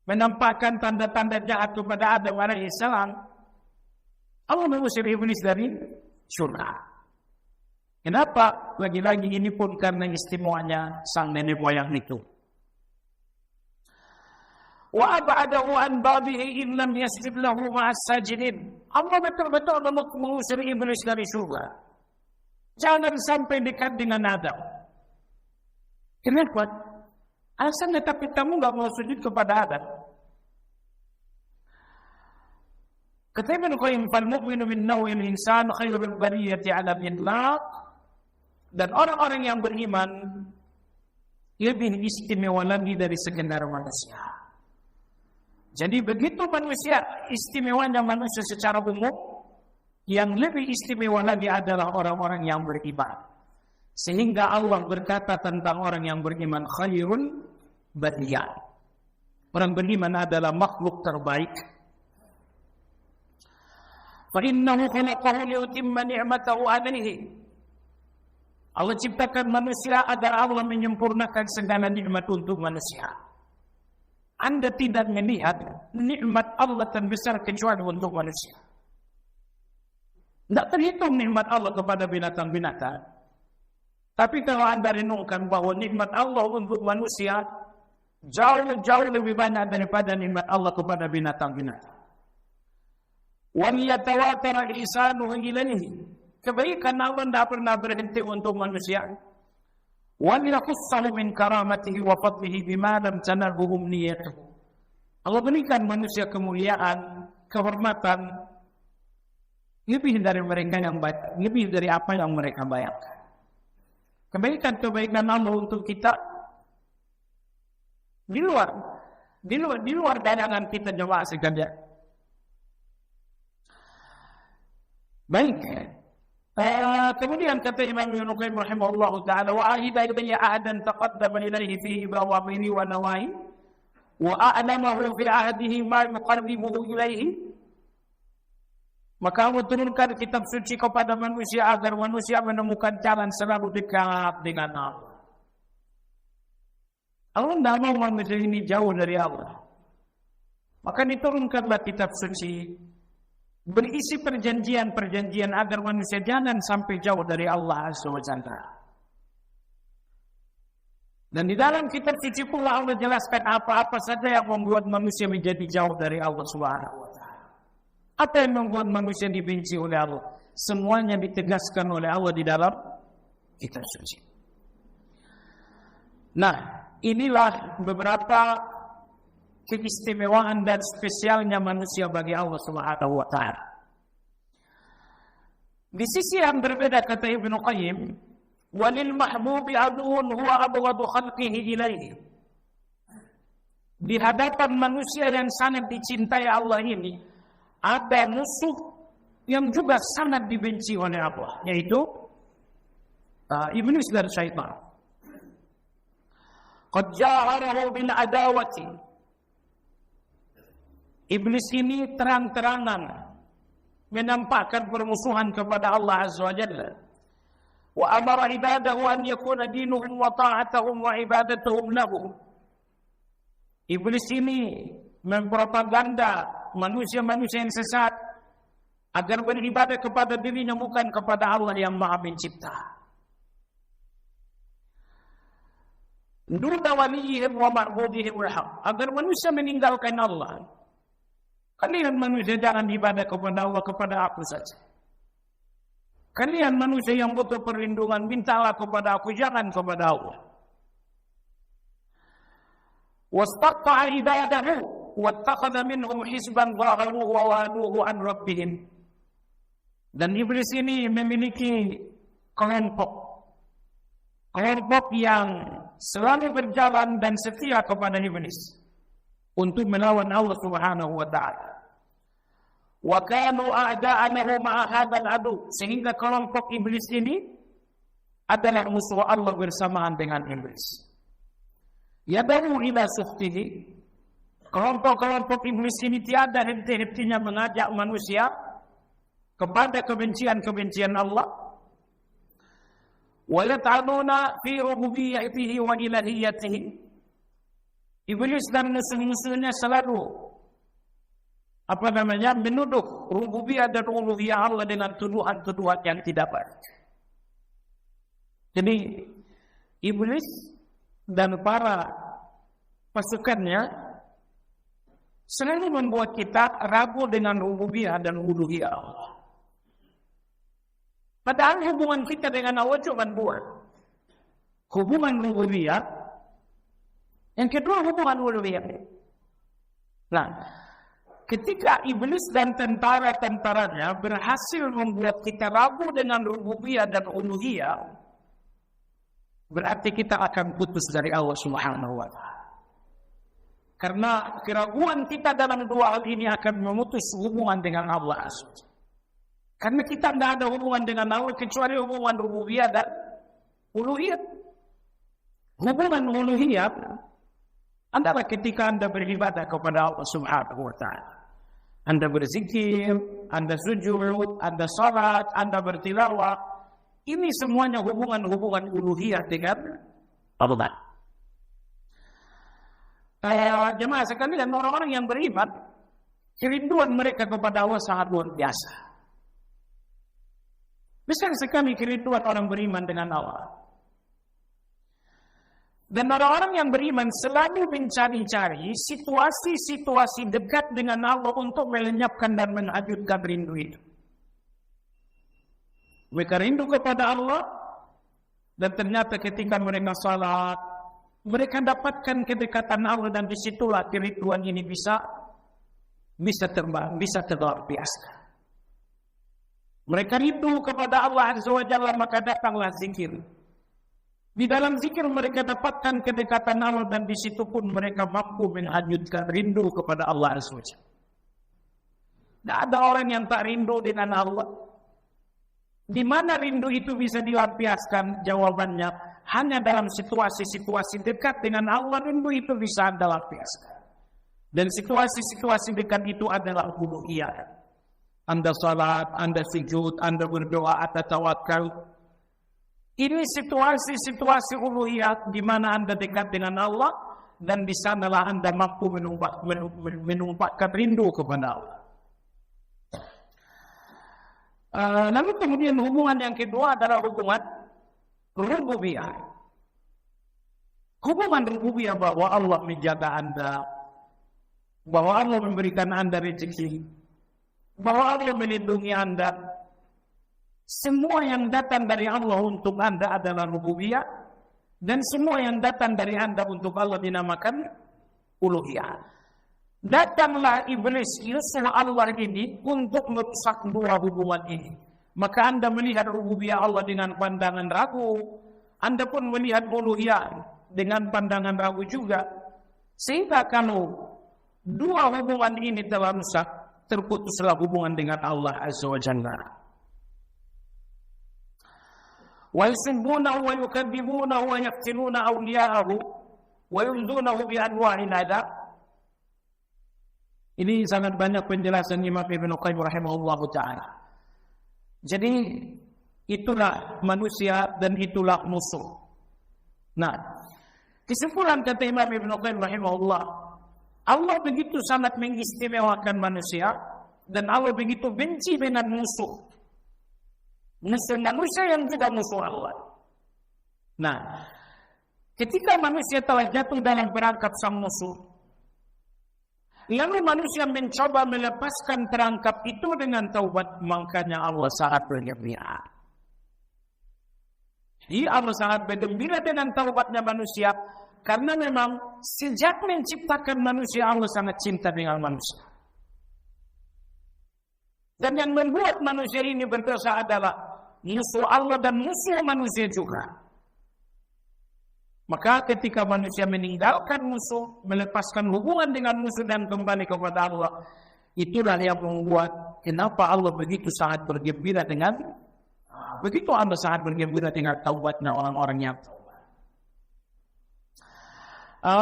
menampakkan tanda-tanda jahat kepada Adam alaihissalam, Allah mengusir iblis dari surga. Kenapa? Lagi-lagi ini pun karena istimewanya sang nenek moyang itu. Wa ab'adahu an babihi in lam yasjud lahu ma'as sajidin. Allah betul-betul mengusir iblis dari surga. Jangan sampai dekat dengan Adam. Kenapa? Alasannya tapi kamu enggak mau sujud kepada Adam. Kata Ibnu Qayyim, fal mu'minu min naw'il insan khairul bariyati 'ala al-itlaq. Dan orang-orang yang beriman lebih istimewa lagi dari sekedar manusia. Jadi begitu manusia, istimewanya manusia secara umum, yang lebih istimewa lagi adalah orang-orang yang beriman. Sehingga Allah berkata tentang orang yang beriman, khairul bariyah. Orang beriman adalah makhluk terbaik. Fa innahu khalaqahu liyutimma ni'matahu 'alaihi. Allah ciptakan manusia agar Allah menyempurnakan segala nikmat untuk manusia. Anda tidak melihat nikmat Allah terbesar kecuali untuk manusia. Tidak terhitung nikmat Allah kepada binatang-binatang. Tapi kalau Anda renungkan bahwa nikmat Allah untuk manusia jauh lebih banyak daripada nikmat Allah kepada binatang-binatang. Wa yatawatara ihsanuhu ilaihi. Kebaikan Allah tidak pernah berhenti untuk manusia. Wa yakhussahu min karamatihi wa fadlihi bima lam tanalhu umniyatuhu. Allah berikan manusia kemuliaan, kehormatan lebih dari mereka yang lebih dari apa yang mereka bayangkan. Kebaikan Allah untuk kita di luar darangan kita jemaah sekalian. Baik. Kemudian kata Imam Ibnu Qayyim rahimahullahu taala, wa ahida ilayya ahadan taqaddama ilayhi fihi bawamini wa nawahi wa a'lamahu fi ahdihi ma yuqarribuhu ilayhi. Maka Allah turunkan kitab suci kepada manusia agar manusia menemukan jalan selalu dekat dengan Allah. Allah tidak mau manusia ini jauh dari Allah. Maka diturunkanlah kitab suci berisi perjanjian-perjanjian agar manusia jangan sampai jauh dari Allah Azza wa Jalla. Dan di dalam kitab suci pula Allah jelaskan apa-apa saja yang membuat manusia menjadi jauh dari Allah Subhanahu wa Ta'ala. Apa yang membuat manusia dibenci oleh Allah? Semuanya ditegaskan oleh Allah di dalam kitab suci. Nah, inilah beberapa keistimewaan dan spesialnya manusia bagi Allah Subhanahu wa Ta'ala. Di sisi yang berbeda kata Ibnu Qayyim, walil mahbubi aduun huwa abghadu khalqihi ilaihi. Di hadapan manusia yang sangat dicintai Allah ini, ada musuh yang juga sangat dibenci oleh Allah, yaitu iblis dan syaitan. Qad ja'arahu bil adawati. Iblis ini terang-terangan menampakkan permusuhan kepada Allah Azza wa Jalla. Wa amara ibadahu an yakuna dinuhum wa ta'atuhum wa ibadatuhum lahu. Iblis ini mempropaganda manusia-manusia yang sesat agar beribadah kepada dirinya bukan kepada Allah yang Maha Pencipta. Duna waliyihim wa ma'budihim al-haq. Agar manusia meninggalkan Allah. Kalian manusia jangan ibadah kepada Allah, kepada aku saja. Kalian manusia yang butuh perlindungan, mintalah kepada aku, jangan kepada Allah. Wastaqta'a ibadahu wattakhadha minhum hizban dhaharuhu wa waduhu an rabbihim. Dan iblis ini memiliki kelompok yang selalu berjalan dan setia kepada iblis untuk melawan Allah Subhanahu wa Ta'ala. Wa kanu a'da'anahu ma'a hadzal adu, sehingga kelompok iblis ini adalah musuh Allah bersamaan dengan iblis. Yad'u ila suhtihi. Kelompok-kelompok iblis ini tiada henti-hentinya mengajak manusia kepada kebencian-kebencian Allah. Wa yat'anuna fi rububiyyatihi wa ilahiyyatihi. Iblis dan musuh-musuhnya selalu menuduh rububiyah dan uluhiyah Allah dengan tuduhan-tuduhan yang tidak baik. Jadi iblis dan para pasukannya selalu membuat kita ragu dengan rububiyah dan uluhiyah Allah. Padahal hubungan kita dengan Allah cuma dua. Hubungan rububiyah, yang kedua hubungan uluhiyah. Nah, ketika iblis dan tentara-tentaranya berhasil membuat kita ragu dengan rububiyah dan uluhiyah, berarti kita akan putus dari Allah Subhanahu wa Ta'ala. Karena keraguan kita dalam dua hal ini akan memutus hubungan dengan Allah. Karena kita tidak ada hubungan dengan Allah kecuali hubungan rububiyah dan uluhiyah. Hubungan uluhiyah adalah ketika Anda beribadah kepada Allah Subhanahu wa Ta'ala. Anda berzikir, Anda sujud, Anda salat, Anda bertilawah. Ini semuanya hubungan-hubungan uluhiyah dengan Allah. Jemaah sekalian, orang-orang yang beriman, kerinduan mereka kepada Allah sangat luar biasa. Besar sekali kerinduan orang beriman dengan Allah. Dan orang-orang yang beriman selalu mencari-cari situasi-situasi dekat dengan Allah untuk melenyapkan dan menghanyutkan rindu itu. Mereka rindu kepada Allah, dan ternyata ketika mereka salat, mereka dapatkan kedekatan Allah, dan disitulah kerinduan ini bisa terbang, bisa terluar biasa. Mereka rindu kepada Allah Azza wa Jalla, maka datanglah zikir. Di dalam zikir mereka dapatkan kedekatan Allah, dan di situ pun mereka mampu menghanyutkan rindu kepada Allah Azza wa Jalla. Tidak ada orang yang tak rindu dengan Allah. Di mana rindu itu bisa dilampiaskan? Jawabannya hanya dalam situasi-situasi dekat dengan Allah, rindu itu bisa Anda lampiaskan. Dan situasi-situasi dekat itu adalah uluhiyah. Anda salat, Anda sujud, Anda berdoa, Anda tawakal. Ini situasi-situasi uluhiyah di mana Anda dekat dengan Allah, dan di sanalah Anda mampu menumpahkan rindu kepada Allah. Lalu kemudian hubungan yang kedua adalah hubungan rububiyah. Hubungan rububiyah bahwa Allah menjaga Anda, bahwa Allah memberikan Anda rezeki, bahwa Allah melindungi Anda. Semua yang datang dari Allah untuk Anda adalah rububiyah, dan semua yang datang dari Anda untuk Allah dinamakan uluhiyah. Datanglah iblis Yusuf Allah ini untuk merusak dua hubungan ini. Maka Anda melihat rububiyah Allah dengan pandangan ragu, Anda pun melihat uluhiyah dengan pandangan ragu juga. Sehingga kalau dua hubungan ini telah rusak, terputuslah hubungan dengan Allah Azza wa Jalla. Wa yusibbunahu wa yukadzibunahu wa yaqtiluna awliya'ahu wa yumdunahu bi anwa'il adab. Ini sangat banyak penjelasan Imam Ibnu Qayyim rahimahullahu ta'ala. Jadi itulah manusia dan itulah musuh. Nah, kesimpulan kata Imam Ibnu Qayyim rahimahullah, Allah begitu sangat mengistimewakan manusia, dan Allah begitu benci dengan musuh. Manusia yang juga musuh Allah. Nah, ketika manusia telah jatuh dalam perangkap sang musuh, lalu manusia mencoba melepaskan perangkap itu dengan taubat, makanya Allah sangat bergembira. Jadi Allah sangat bergembira dengan taubatnya manusia, karena memang sejak menciptakan manusia Allah sangat cinta dengan manusia. Dan yang membuat manusia ini berdosa adalah musuh Allah dan musuh manusia juga. Maka ketika manusia meninggalkan musuh, melepaskan hubungan dengan musuh dan kembali kepada Allah, itulah yang membuat kenapa Allah begitu sangat bergembira dengan taubatnya orang-orang yang taubat.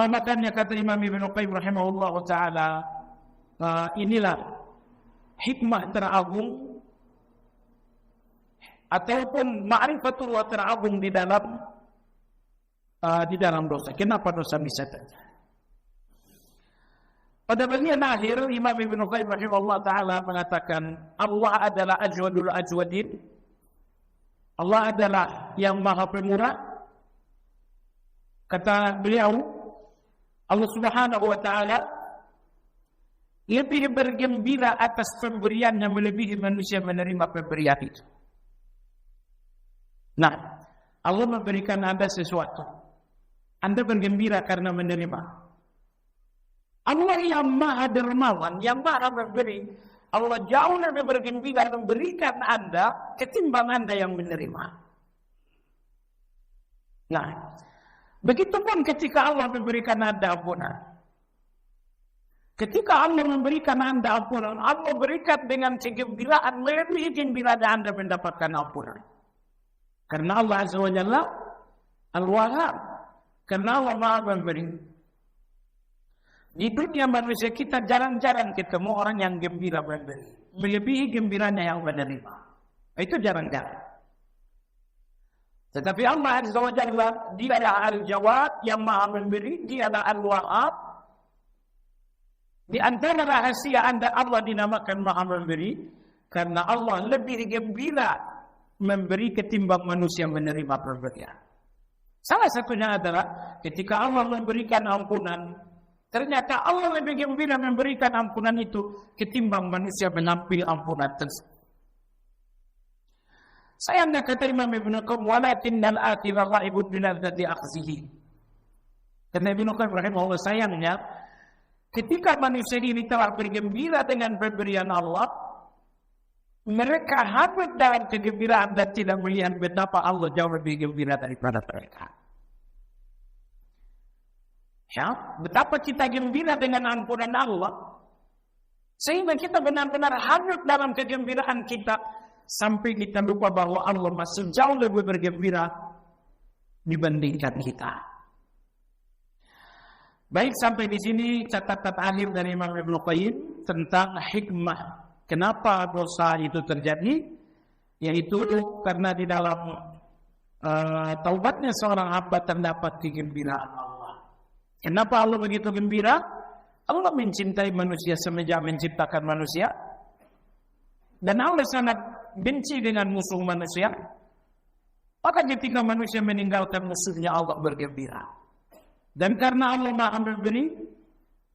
Makanya kata Imam Ibnu Qayyim rahimahullah ta'ala, inilah hikmah teragung ataupun ma'rifatullah teragung di dalam dosa. Kenapa dosa bisa terjadi? Pada bagian akhir Imam Ibnu Qayyim rahimahullah ta'ala mengatakan Allah adalah ajwadul ajwadin. Allah adalah yang maha pemurah. Kata beliau, Allah subhanahu wa ta'ala lebih bergembira atas pemberiannya melebihi manusia menerima pemberian itu. Nah, Allah memberikan Anda sesuatu, Anda bergembira karena menerima. Allah yang maha dermawan, yang maha memberi, Allah jauh lebih bergembira memberikan Anda ketimbang Anda yang menerima. Nah, begitupun ketika Allah memberikan Anda ampunan, Ketika Allah memberikan Anda ampunan, Allah berikan dengan kegembiraan lebih gembira Anda mendapatkan ampunan. Karena Allah Azza wa Jalla Al-Wahhab. Karena Allah Maha memberi. Di dunia manusia kita jarang-jarang ketemu orang yang gembira memberi. Melebihi gembiranya yang menerima. Itu jarang-jarang. Tetapi Allah Azza wa Jalla, Dia adalah Al-Jawad yang Maha memberi, Dia adalah Al-Wahhab. Di antara rahasia Anda Allah dinamakan Maha memberi karena Allah lebih gembira memberi ketimbang manusia menerima pemberian. Salah satunya adalah ketika Allah memberikan ampunan, ternyata Allah lebih gembira memberikan ampunan itu ketimbang manusia mengambil ampunan tersebut. Sayangnya kata Imam Ibnu Qayyim, walakinnal akhirah raibun biladzati akhzihi. Kata Ibnu Qayyim rahimahullah, sayangnya ketika manusia ini telah bergembira dengan pemberian Allah, mereka habis dalam kegembiraan dan tidak melihat betapa Allah jauh lebih gembira daripada mereka. Ya, betapa kita gembira dengan ampunan Allah, sehingga kita benar-benar habis dalam kegembiraan kita, sampai kita lupa bahwa Allah masih jauh lebih bergembira dibandingkan kita. Baik, sampai di sini catatan akhir dari Imam Ibnu Qayyim tentang hikmah kenapa dosa itu terjadi, yaitu karena di dalam taubatnya seorang hamba terdapat kegembiraan Allah. Kenapa Allah begitu gembira? Allah mencintai manusia semenjak menciptakan manusia, dan Allah sangat benci dengan musuh manusia. Maka ketika manusia meninggalkan musuhnya, Allah bergembira. Dan karena Allah Maha memberi,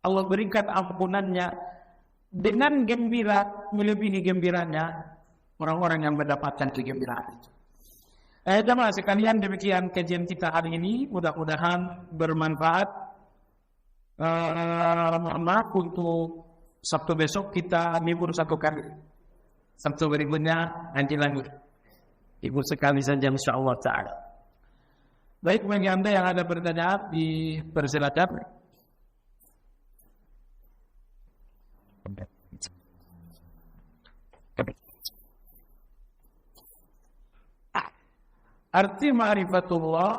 Allah berikan ampunannya dengan gembira melebihi gembiranya orang-orang yang mendapatkan kegembiraan itu. Jemaah sekalian, demikian kajian kita hari ini. Mudah-mudahan bermanfaat. Mohon maaf untuk Sabtu besok kita libur satu kali. Sabtu berikutnya nanti lanjut. Libur sekali saja insyaallah ta'ala. Baik, bagi Anda yang ada pertanyaan, dipersilakan. Arti ma'rifatullah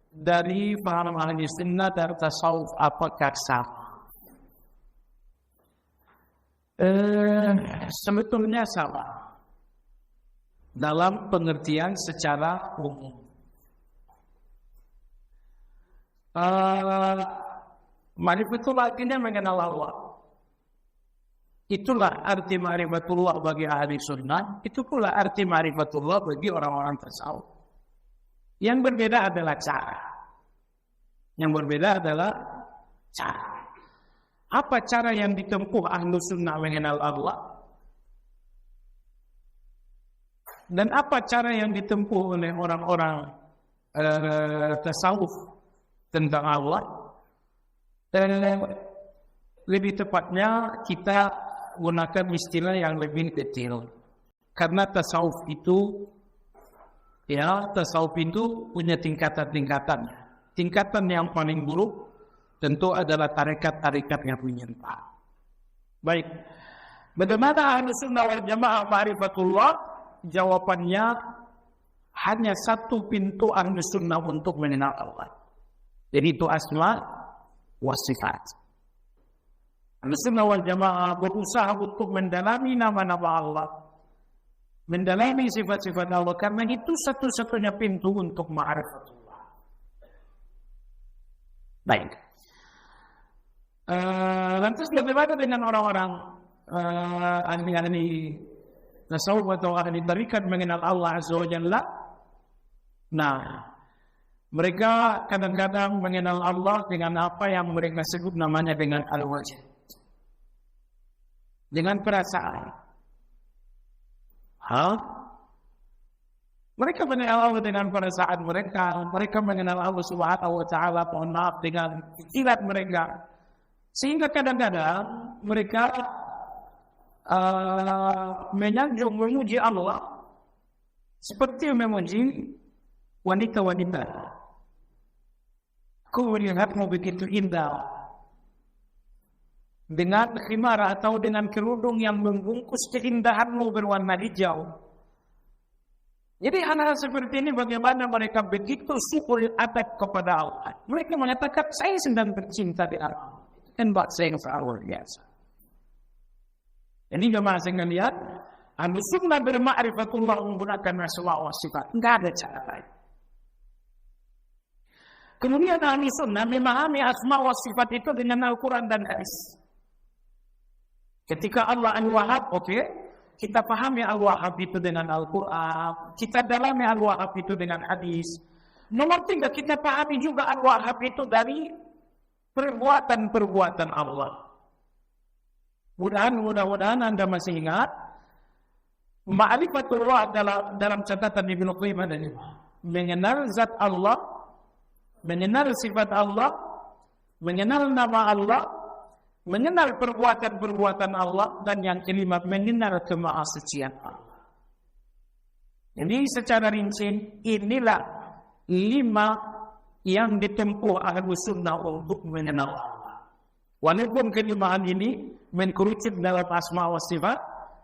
dari paham ahli sunnah dan tasawuf apakah sama? Sebetulnya sama dalam pengertian secara umum. Ma'rifatullah artinya mengenal Allah. Itulah arti ma'rifatullah bagi ahli sunnah. Itu pula arti ma'rifatullah bagi orang-orang tasawuf. Yang berbeda adalah cara. Yang berbeda adalah cara. Apa cara yang ditempuh ahli sunnah mengenal Allah? Dan apa cara yang ditempuh oleh orang-orang tasawuf tentang Allah? Dan lebih tepatnya kita gunakan istilah yang lebih detail. Karena tasawuf itu punya tingkatan-tingkatan. Tingkatan yang paling buruk tentu adalah tarekat-tarekat yang menyimpang. Baik, bagaimana ahlu sunnah wal jamaah ma'rifatullah? Jawabannya hanya satu pintu ahlu sunnah untuk mengenal Allah. Jadi itu asma wa sifat. Ahlu sunnah wal jamaah berusaha untuk mendalami nama-nama Allah, mendalami sifat-sifat Allah, karena itu satu-satunya pintu untuk ma'rifatullah. Baik. Lantas bagaimana dengan orang-orang ahli tasawuf atau ahli tarikat mengenal Allah Azza wa Jalla? Nah, mereka kadang-kadang mengenal Allah dengan apa yang mereka sebut namanya dengan al-wajh, dengan perasaan. Mereka mengenal Allah dengan perasaan mereka. Mereka mengenal Allah Subhanahu wa Ta'ala, mohon maaf, dengan pikiran mereka. Sehingga kadang-kadang mereka menyanjung memuji Allah seperti memuji wanita-wanita. Aku melihatmu begitu indah, dengan khimar atau dengan kerudung yang membungkus keindahanmu berwarna hijau. Jadi hal-hal seperti ini bagaimana mereka begitu syukur atas kepada Allah. Mereka mengatakan saya sedang bercinta di Allah. Dan bahasa yang sangat luar biasa. Ini jemaah sekalian, Ahlus Sunnah berma'rifatullah menggunakan asma wa sifat. Enggak ada cara lain. Kemudian Ahlus Sunnah memahami asma wa sifat itu dengan Al-Quran dan hadis. Ketika Allah Al-Wahhab, kita pahami Al-Wahhab itu dengan Al-Quran, kita dalami Al-Wahhab itu dengan hadis. Nomor 3, kita pahami juga Al-Wahhab itu dari perbuatan-perbuatan Allah. Mudah-mudahan Anda masih ingat ma'rifatullah dalam catatan Ibnu Qayyim adalah mengenal zat Allah, mengenal sifat Allah, mengenal nama Allah, mengenal perbuatan-perbuatan Allah, dan yang kelima mengenal kemahasucian Allah. Jadi secara rinci inilah 5 yang ditempuh Ahlus Sunnah untuk mengenal Allah. Walaupun kelimaan ini mengkerucut dalam asma wa sifat,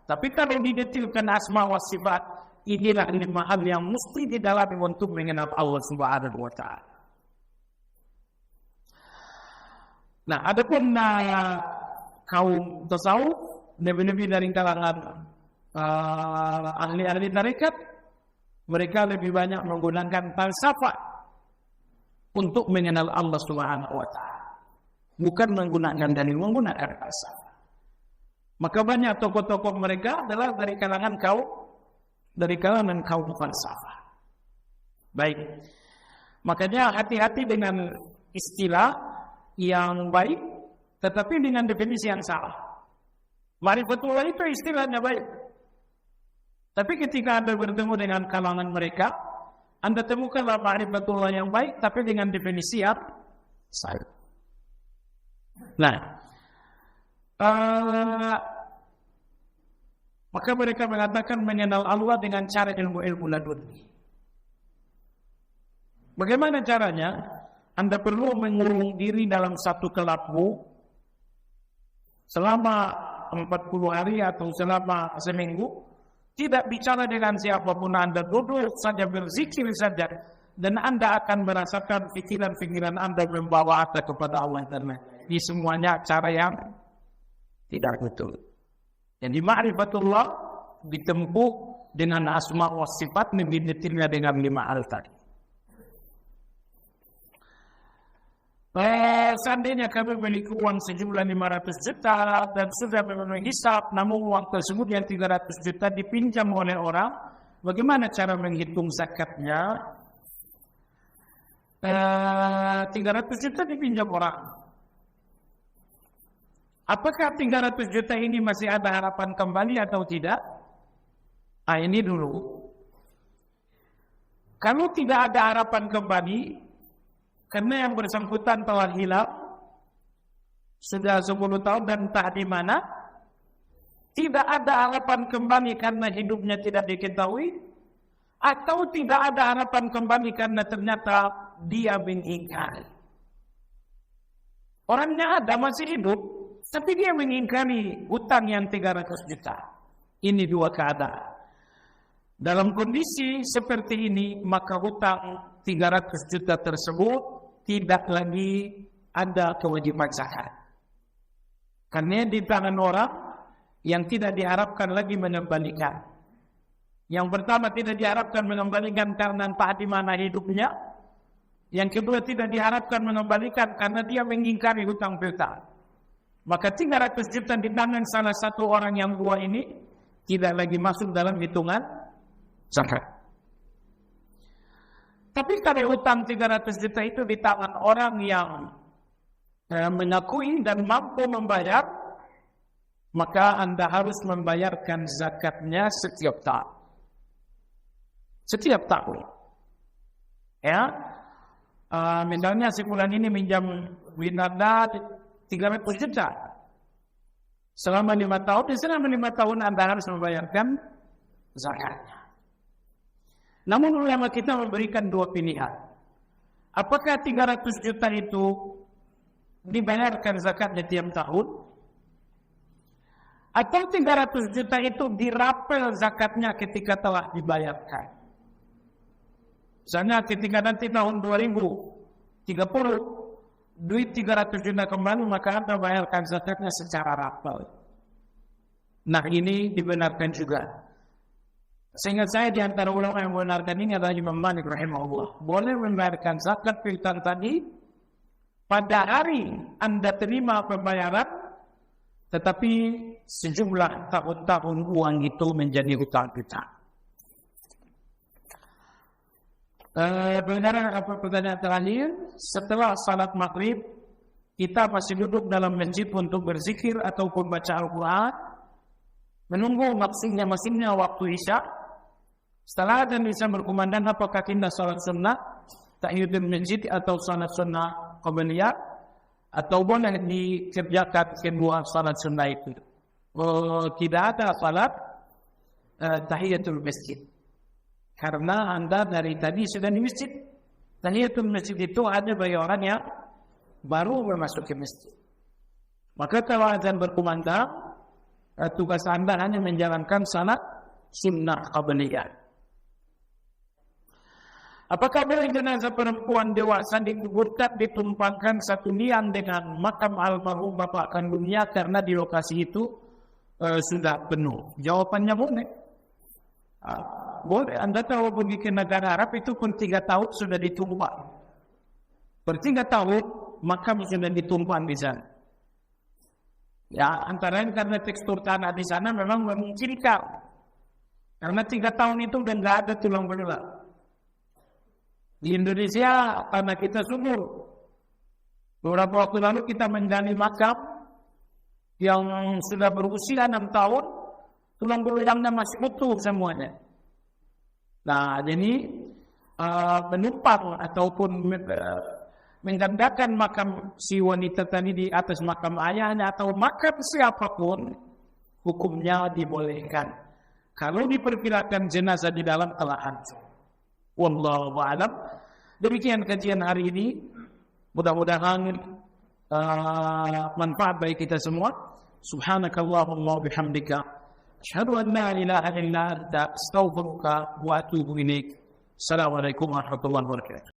tapi kalau didetilkan asma wa sifat, inilah 5 hal yang mesti didalami untuk mengenal Allah Subhanahu wa Ta'ala. Nah, adapun kaum tasawuf, lebih-lebih dari kalangan ahli-ahli tarekat, mereka lebih banyak menggunakan falsafah untuk mengenal Allah Subhanahu wa Ta'ala. Bukan menggunakan dalil, menggunakan falsafah. Maka banyak tokoh-tokoh mereka adalah dari kalangan kaum falsafah. Baik. Makanya hati-hati dengan istilah yang baik, tetapi dengan definisi yang salah. Ma'rifatullah itu istilahnya baik. Tapi ketika Anda bertemu dengan kalangan mereka, Anda temukanlah ma'rifatullah yang baik, tapi dengan definisi yang salah. Nah, maka mereka mengatakan mengenal Allah dengan cara ilmu-ilmu laduni. Bagaimana caranya? Anda perlu mengurung diri dalam satu kelambu selama 40 hari atau selama seminggu, tidak bicara dengan siapapun. Anda duduk saja, berzikir saja, dan Anda akan merasakan pikiran-pikiran Anda membawa Anda kepada Allah. Ini semuanya cara yang tidak betul. Jadi ma'rifatullah ditempuh dengan asma wa sifat, lebih detailnya dengan 5 hal tadi. Seandainya kami memiliki uang sejumlah 500 juta dan sudah memenuhi hisab, namun uang tersebut yang 300 juta dipinjam oleh orang, bagaimana cara menghitung zakatnya? 300 juta dipinjam orang. Apakah 300 juta ini masih ada harapan kembali atau tidak? Ini dulu. Kalau tidak ada harapan kembali, karena yang bersangkutan telah hilang sudah 10 tahun dan entah di mana, tidak ada harapan kembali karena hidupnya tidak diketahui, atau tidak ada harapan kembali karena ternyata dia mengingkari. Orangnya ada, masih hidup, tapi dia mengingkari hutang yang 300 juta. Ini 2 keadaan. Dalam kondisi seperti ini, maka hutang 300 juta tersebut tidak lagi ada kewajiban zakat. Karena di tangan orang yang tidak diharapkan lagi mengembalikan. Yang pertama, tidak diharapkan mengembalikan karena entah di mana hidupnya. Yang kedua, tidak diharapkan mengembalikan karena dia mengingkari hutang piutang. Maka 300 juta di tangan salah satu orang yang 2 ini tidak lagi masuk dalam hitungan zakat. Tapi kalau hutang 300 juta itu di tangan orang yang mengakui dan mampu membayar, maka Anda harus membayarkan zakatnya setiap tahun. Setiap tahun. Ya. Misalnya si bulan ini minjam Winanda 300 juta. Selama 5 tahun, selama 5 tahun Anda harus membayarkan zakatnya. Namun ulama kita memberikan 2 pilihan. Apakah 300 juta itu dibayarkan zakatnya tiap tahun, Atau 300 juta itu dirapel zakatnya ketika telah dibayarkan. Misalnya ketika nanti tahun 2030 duit 300 juta kembali, maka Anda bayarkan zakatnya secara rapel. Nah, ini dibenarkan juga. Seingat saya di antara ulama yang membenarkan ini adalah Imam Malik rahimahullah. Boleh membayarkan zakat fitan tadi pada hari Anda terima pembayaran, tetapi sejumlah tahun-tahun uang itu menjadi hutang kita. Benar apa pertanyaan terakhir? Setelah salat maghrib, kita masih duduk dalam masjid untuk berzikir ataupun baca Al-Quran, menunggu masingnya waktu Isya. Setelah dan Isya berkumandang, apakah kita salat sunnah, tahiyatul masjid atau salat sunnah qabliyah, atau boleh dikerjakan kedua salat sunnah itu? Tidak ada salat tahiyatul masjid. Karena Anda dari tadi sudah di masjid. Tahiyatul masjid itu ada bagi orang yang baru memasuki masjid. Maka kalau azan berkumandang, tugas Anda hanya menjalankan salat sunnah qabliyah. Apakah boleh jenazah perempuan dewasa dikuburkan ditumpangkan satu liang dengan makam almarhum bapak kandungnya karena di lokasi itu sudah penuh? Jawabannya boleh. Boleh. Anda tahu pergi ke negara Arab itu pun 3 tahun sudah ditumpang. Per 3 tahun makam sudah ditumpang di sana. Ya, antara lain karena tekstur tanah di sana memang memungkinkan. Karena 3 tahun itu udah nggak ada tulang belulang. Di Indonesia karena kita subur. Beberapa waktu lalu kita menggali makam yang sudah berusia 6 tahun, tulang belulangnya masih utuh semuanya. Nah, jadi menumpang ataupun menggandakan makam si wanita tadi di atas makam ayahnya atau makam siapapun, hukumnya dibolehkan. Kalau diperkirakan jenazah di dalam telah hancur. Wallahu a'lam. Demikian kajian hari ini. Mudah-mudahan manfaat bagi kita semua. Subhanakallahumma bihamdika asyhadu an la ilaha illa anta astaghfiruka wa atubu ilaik. Assalamualaikum warahmatullahi wabarakatuh.